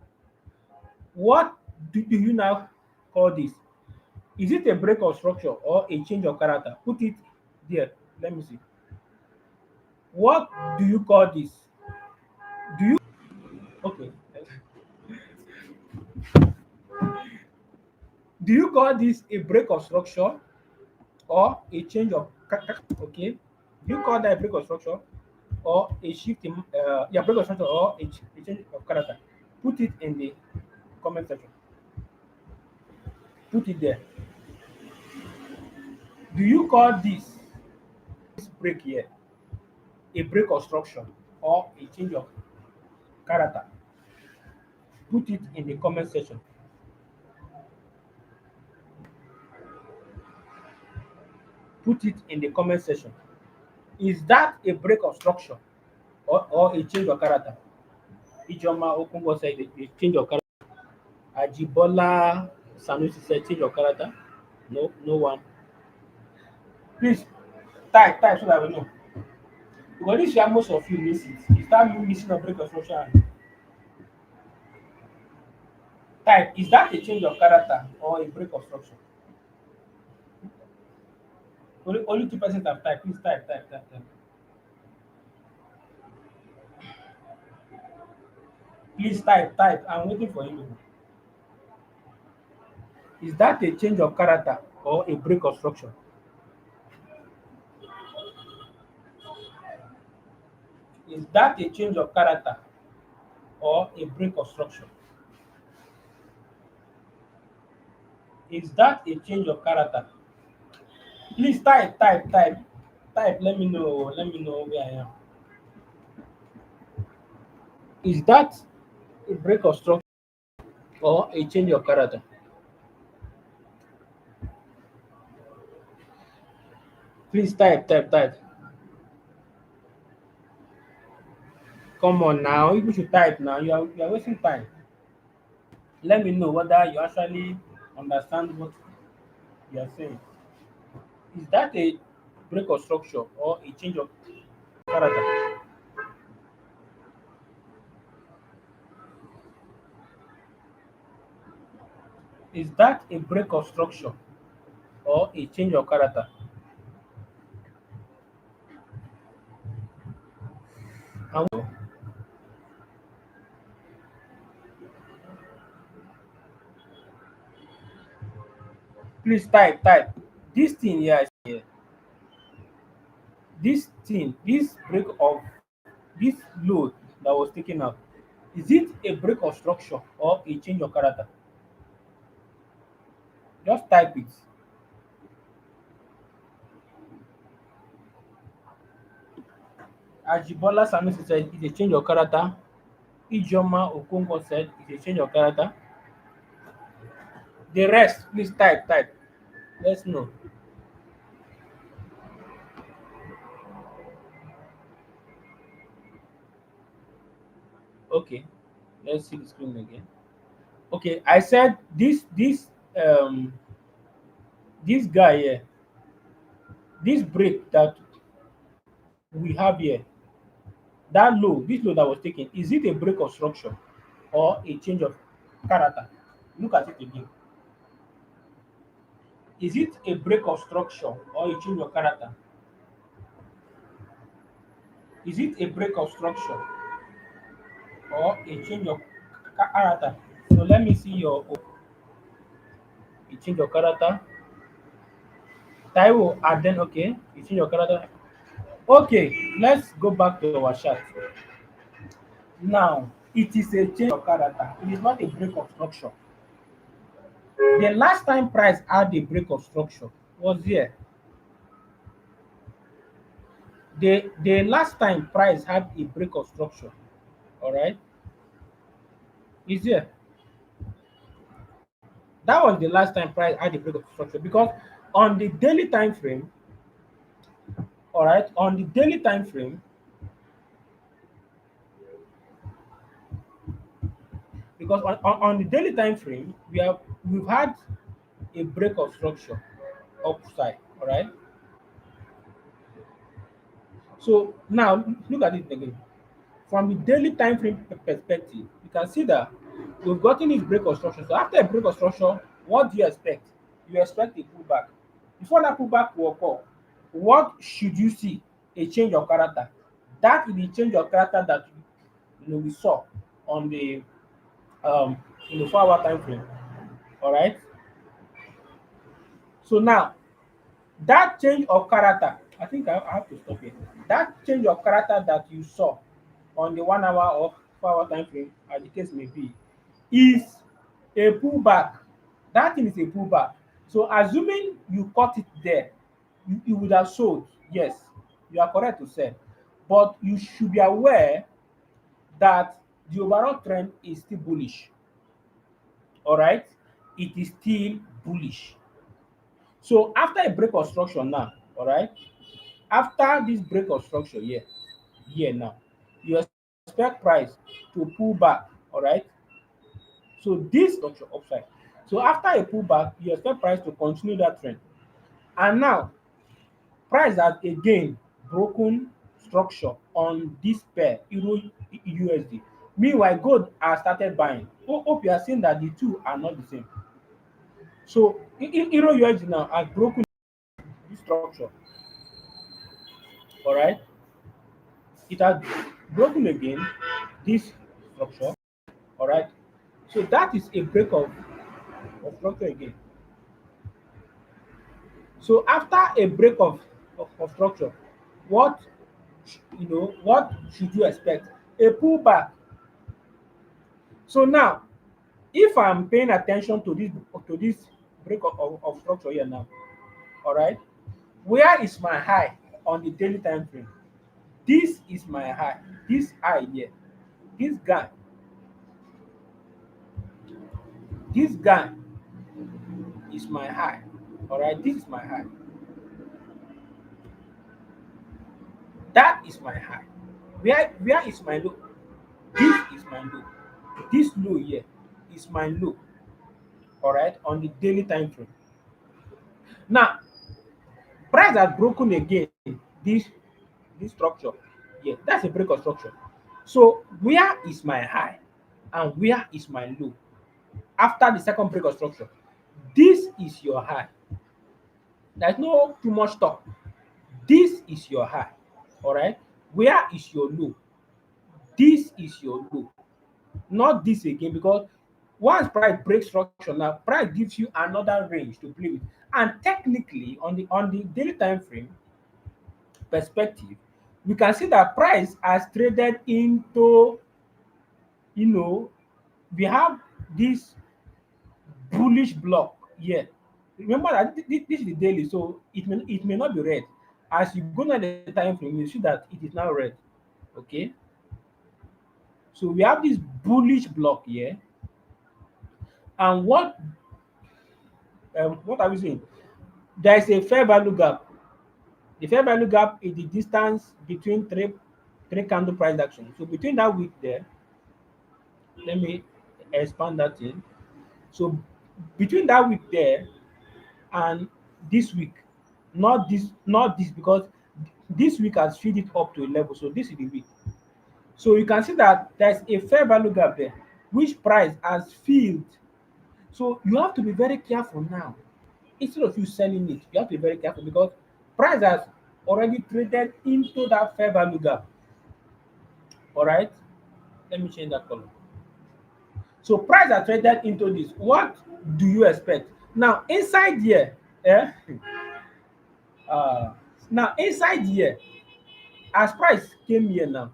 What do you now call this? Is it a break of structure or a change of character? Put it there. Let me see. What do you call this? Do you okay? Do you call this a break of structure or a change of okay? Do you call that a break of structure or a shift in yeah, break of structure or a change of character? Put it in the comment section. Put it there. Do you call this break here a break of structure or a change of character? Put it in the comment section. Put it in the comment section. Is that a break of structure or a change of character? Ijoma Okunbo said a change of character. Ajibola Sanusi said change of character. No, no one. Please type so that we know. Because this year most of you miss it. You start missing a break of structure and type. Is that a change of character or a break of structure? Only 2% have typed. Please type. Please type. I'm waiting for you. Is that a change of character or a break of structure? Is that a change of character or a break of structure? Is that a change of character? Please type. Let me know. Let me know where I am. Is that a break of structure or a change of character? Please type. Come on now, you should type now. You are wasting time. Let me know whether you actually understand what you are saying. Is that a break of structure or a change of character? Is that a break of structure or a change of character? And please type. This thing here, this thing, this break of this load that was taken out, is it a break of structure or a change of character? Just type it. Ajibola Sanusi said it's a change of character. Ijoma Okonkwo said it's a change of character. The rest, please type. Let's know. Okay, let's see the screen again. Okay, I said um this guy here, this break that we have here, this low that was taken, is it a break of structure or a change of character? Look at it again. Is it a break of structure or a change of character? Is it a break of structure or a change of character? So let me see your a change of character. Taiwo Aden, okay, a change of character. Okay, let's go back to our chart. Now, it is a change of character. It is not a break of structure. The last time price had a break of structure was here. The last time price had a break of structure, all right, is here. That was the last time price had a break of structure because on the daily time frame, all right, on the daily time frame, because on the daily time frame, we've had a break of structure upside, all right. So now look at it again. From the daily time frame perspective, you can see that we've gotten this break of structure. So after a break of structure, what do you expect? You expect a pullback. Before that pullback will occur, what should you see? A change of character. That is the change of character that we saw on the um 4 hour time frame. All right. So now that change of character, I think I have to stop here. That change of character that you saw on the 1 hour or 4 hour time frame, as the case may be, is a pullback. That thing is a pullback. So assuming you caught it there, you would have sold. Yes, you are correct to say. But you should be aware that the overall trend is still bullish. All right, it is still bullish. So after a break of structure now, all right, after this break of structure here now, you expect price to pull back, all right. So this structure upside. So after a pullback, you expect price to continue that trend. And now price has again broken structure on this pair, Euro USD. Meanwhile, gold has started buying. Hope you are seeing that the two are not the same. So Euro USD now has broken this structure. All right, it has broken again this structure. All right, so that is a break of structure again. So after a break of structure, what what should you expect? A pullback. So now, if I'm paying attention to this break of structure here now, all right, where is my high on the daily time frame? This is my high. This high here, this guy, this guy is my high. All right, this is my high. That is my high. Where is my low? This is my low. This low here is my low. All right, on the daily time frame. Now, price has broken again. This this structure. Yeah, that's a break of structure. So where is my high and where is my low after the second break of structure? This is your high. There's no too much talk. This is your high. All right. Where is your low? This is your low. Not this again, because once price breaks structure now, price gives you another range to play with. And technically, on the daily time frame perspective, we can see that price has traded into, you know, we have this bullish block here. Remember that this is the daily, so it may not be red. As you go down the time frame, you see that it is now red. Okay, so we have this bullish block here, and what are we saying? There is a fair value gap. The fair value gap is the distance between three candle price action. So between that wick there, let me expand that in. So between that week there and this week, not this because this week has feed it up to a level. So this is the week. So you can see that there's a fair value gap there, which price has filled. So you have to be very careful now. Instead of you selling it, you have to be very careful because price has already traded into that fair value gap. All right. Let me change that color. So price are traded into this. What do you expect? Now inside here, eh? Uh, now inside here, as price came here now,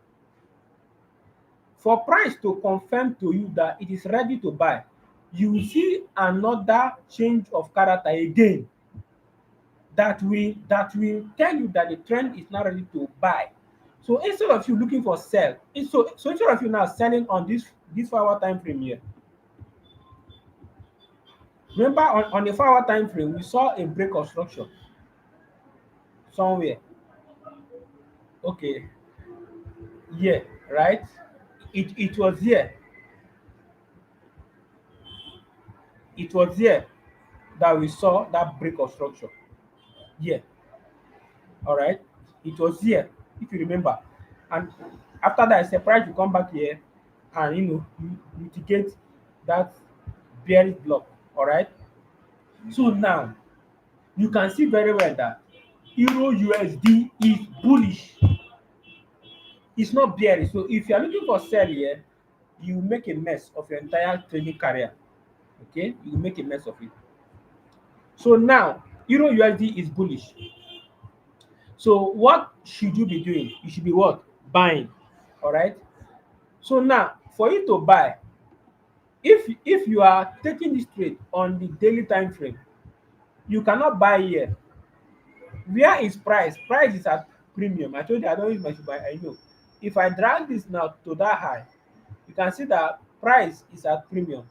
for price to confirm to you that it is ready to buy, you will see another change of character again that will tell you that the trend is now ready to buy. So instead of you looking for sell, so instead of you now selling on this 4 hour time frame here, remember on the 4 hour time frame we saw a break of structure somewhere. Okay, yeah, right. It was here. It was here that we saw that break of structure. Yeah, all right. It was here, if you remember. And after that, I said price to come back here and mitigate that bearish block. All right. So now you can see very well that Euro USD is bullish. It's not bearish. So if you are looking for sell here, you make a mess of your entire trading career. Okay, you make a mess of it. So now Euro USD is bullish. So what should you be doing? You should be what? Buying. All right. So now for you to buy, if you are taking this trade on the daily time frame, you cannot buy here. Where is price? Price is at premium. I told you I don't use my buy. I know. If I drag this now to that high, you can see that price is at premium.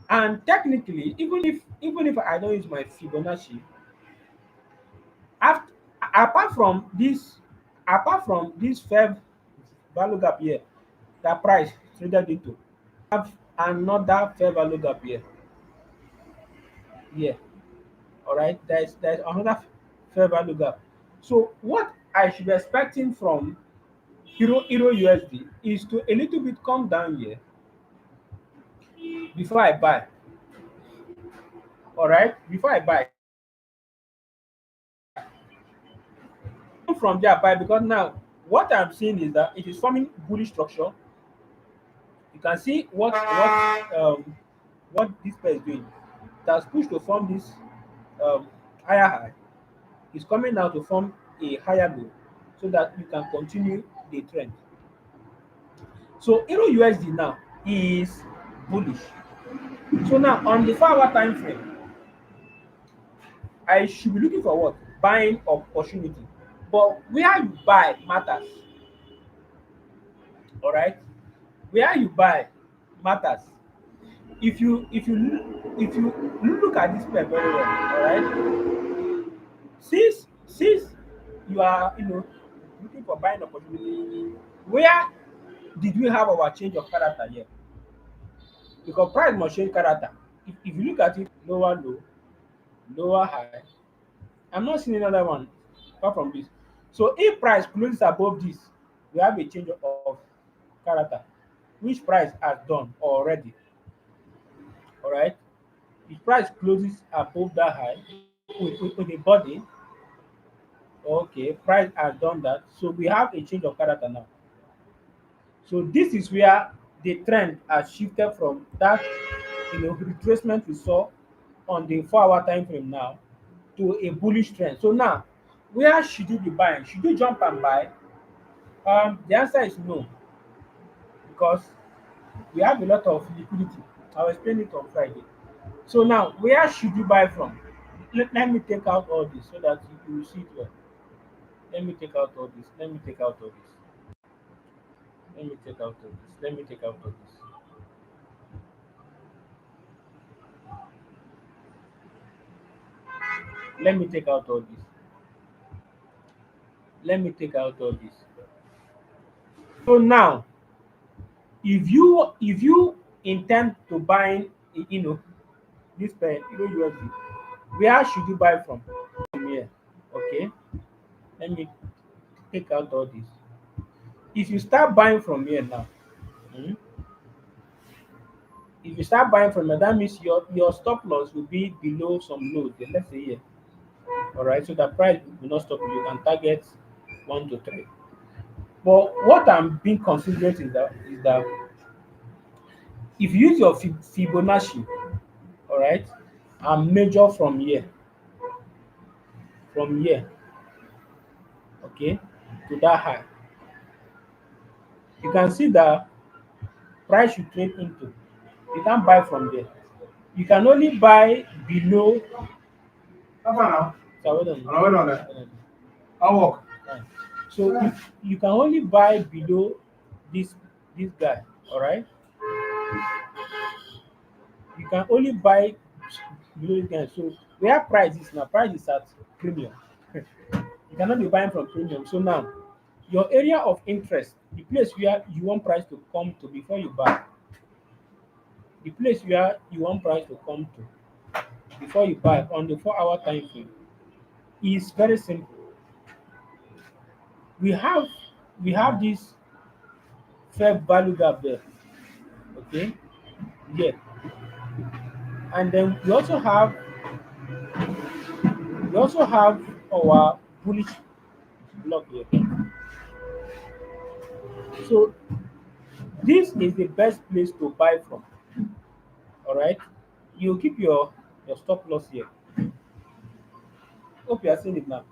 And technically, even if I don't use my Fibonacci, after apart from this apart from this fair value gap here, that price traded into, have another fair value gap here. Here, all right. There's another fair value gap. So what I should be expecting from Euro USD is to a little bit come down here before I buy. All right, before I buy from there, I buy because now what I'm seeing is that it is forming bullish structure. You can see what this pair is doing. It has pushed to form this higher high. It's coming now to form a higher low. so that you can continue the trend. So Euro USD now is bullish. So now on the 4 hour time frame, I should be looking for what? Buying opportunity. But where you buy matters. All right. Where you buy matters. If you look at this pair very well, all right. Since you are looking for buying opportunity, where did we have our change of character here? Because price must change character. If you look at it, lower low, lower high. I'm not seeing another one apart from this. So if price closes above this, we have a change of character, which price has done already. All right. If price closes above that high with a body, okay, price has done that. So we have a change of character now. So this is where the trend has shifted from that retracement we saw on the 4 hour time frame now to a bullish trend. So now, where should you be buying? Should you jump and buy? The answer is no, because we have a lot of liquidity. I'll explain it on Friday. So now, where should you buy from? Let me take out all this so that you will see it well. Let me take out all this. Let me take out all this. Let me take out all this. Let me take out all this. Let me take out all this. Let me take out all this. So now, if you intend to buy, this pair, USD, where should you buy from here? Okay, let me take out all this. If you start buying from here now, hmm, if you start buying from here, that means your stop loss will be below some low. Let's say here. All right, so the price will not stop you. You can target 1 to 3. But what I'm being considerate is that if you use your Fibonacci, all right, and measure from here, okay, to that high, you can see that price you trade into. You can't buy from there. You can only buy below. How far now? So hold on. Hold on there. I'll walk. Fine. So you can only buy below this guy. All right. You can only buy below this guy. So where price is now, price is at premium. You cannot be buying from premium. So now your area of interest, the place where you want price to come to before you buy, the place where you want price to come to before you buy on the 4 hour time frame is very simple. We have we have this fair value gap there, okay? Yeah. And then we also have our bullish block here. So this is the best place to buy from. All right. You keep your stop loss here. Hope you are seeing it now.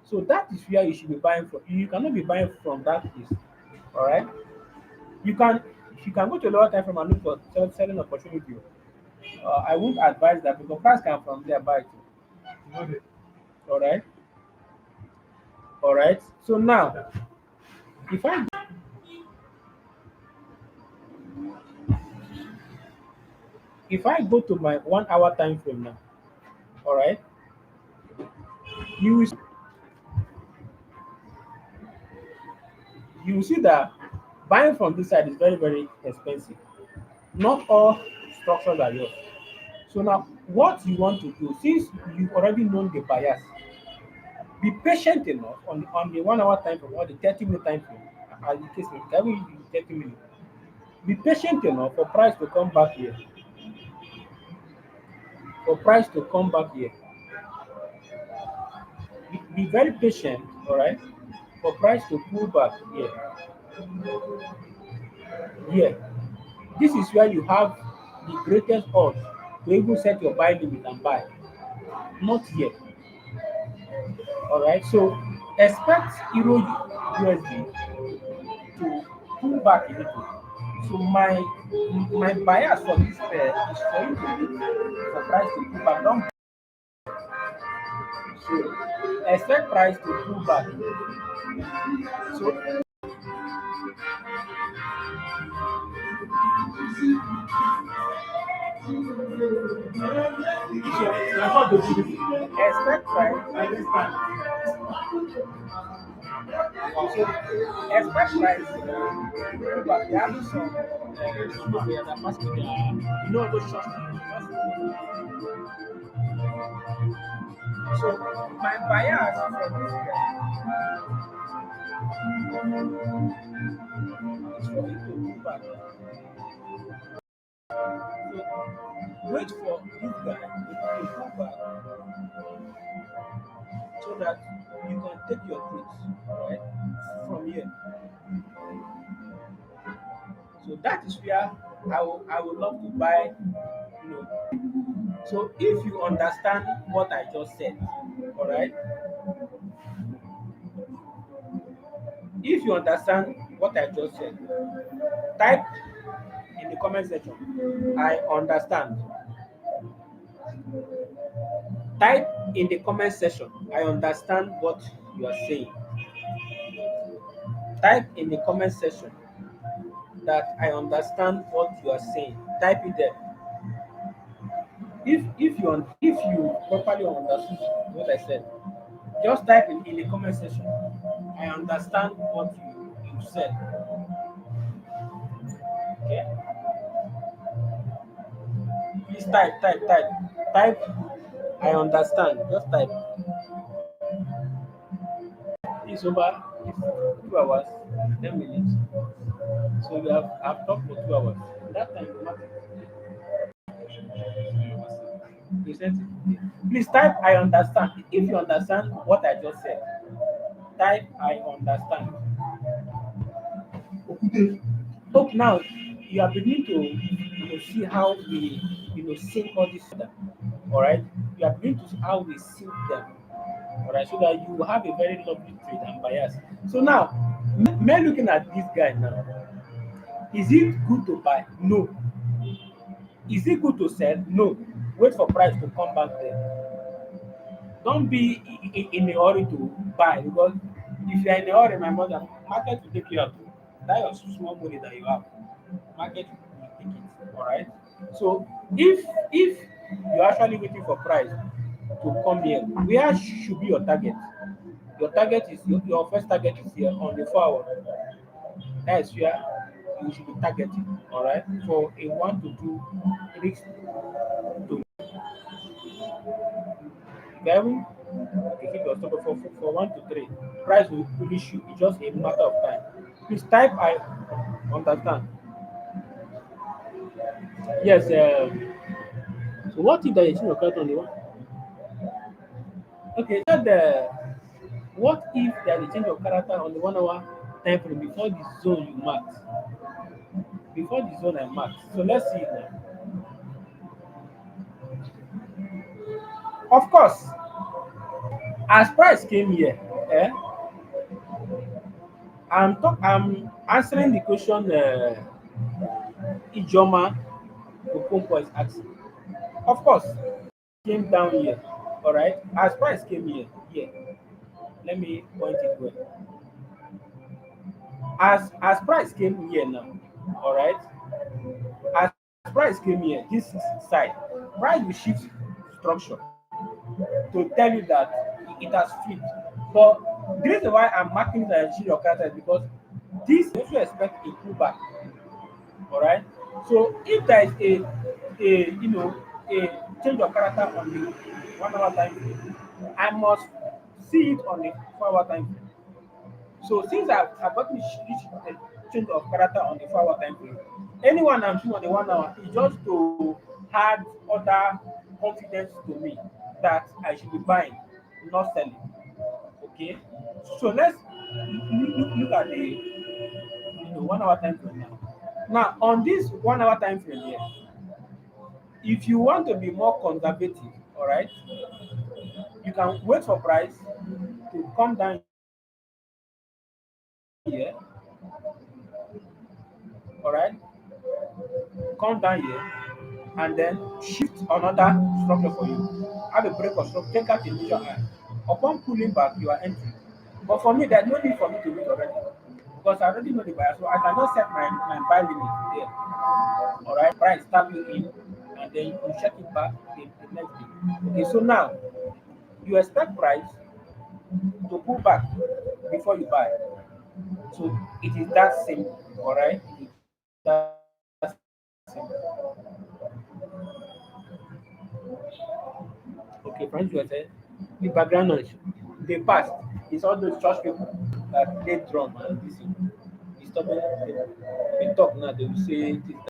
So that is where you should be buying from. You cannot be buying from that place. All right. You can go to a lower time frame and look for selling opportunity. I would advise that because price can from there buy too. Okay. All right. All right. So now, if I if I go to my 1 hour time frame now, all right, you will you will see that buying from this side is very very expensive. Not all structures are yours. So now, what you want to do, since you already know the bias, be patient enough on the 1 hour time frame or the 30-minute time frame. As the case may be, can we use the 30 minutes? Be patient enough for price to come back here. For price to come back here. Be very patient, all right, for price to pull back here. Here. This is where you have the greatest odds to even set your buy limit and buy. Not here. All right. So expect euro. USD to pull back a little. So my bias for this pair is for you to wait for price to pull back. Don't so expect price to pull back. So expect price. So expect price to pull back. There are some that are passing their those short. So my bias for this pair is for it to pull back. So wait for this guy to pull back so that you can take your trades right from here. So that is where I would love to buy, you know. So if you understand what I just said, all right. If you understand what I just said, type in the comment section. I understand. Type in the comment section. I understand what you are saying. Type in the comment section that I understand what you are saying. Type it there. If you properly understood what I said, just type in the comment section. I understand what you said. Okay? Please type. I understand. Just type. It's over. It's 2 hours, 10 minutes. So I've talked for 2 hours. That time matters. You sent it. Please type I understand. If you understand what I just said, type I understand. Hope now you are beginning to see how we sync all this together. All right, you are beginning to see how we sync them. All right, so that you will have a very lovely trade and bias. So now, men looking at this guy now, is it good to buy? No. Is it good to sell? No. Wait for price to come back there. Don't be in a hurry to buy because if you are in a hurry, my mother, market will take you out. That your small money that you have, market will take it. All right. So if you're actually waiting for price to come here, where should be your target? Your target is your first target is here on the 4 hour. That is where you should be targeting. All right. For a 1 to 2 risk to 11, you keep your stop for 1 to 3. Price will really shoot. It's just a matter of time. Please type I understand. Yes. So what if there is no credit on the one? Okay. So what if there is change of character on the 1 hour time frame before the zone you marked? Before the zone I marked. So let's see it now. Of course, as price came here, I'm answering the question Ijoma Okonkwo is asking. Of course, came down here. All right. As price came here. Let me point it well. As price came here now. All right. As price came here, this side, price will shift structure to tell you that it has flipped. But the reason why I'm marking the Nigeria character is because this also expect a pullback. All right. So if there is a change of character on the 1 hour time frame, I must see it on the 4 hour time frame. So since I've gotten this change of character on the 4 hour time frame, anyone I'm seeing on the 1 hour is just to add other confidence to me that I should be buying, not selling. Okay. So let's look at the 1 hour time frame now. Now on this 1 hour time frame here, if you want to be more conservative, all right, you can wait for price to come down here, all right, come down here, and then shift another structure for you. Have a break of structure, take out a major eye. Upon pulling back, you are entering. But for me, there's no need for me to wait already because I already know the buyer, so I cannot set my buy limit there. All right, price tap you in, and then you check it back the next day. Okay, so now you expect price to pull back before you buy. So it is that simple. All right, it is that simple. Okay, friends, you said the background noise. The past is all those church people that play drum and this disturbing. They talk now. They will say this.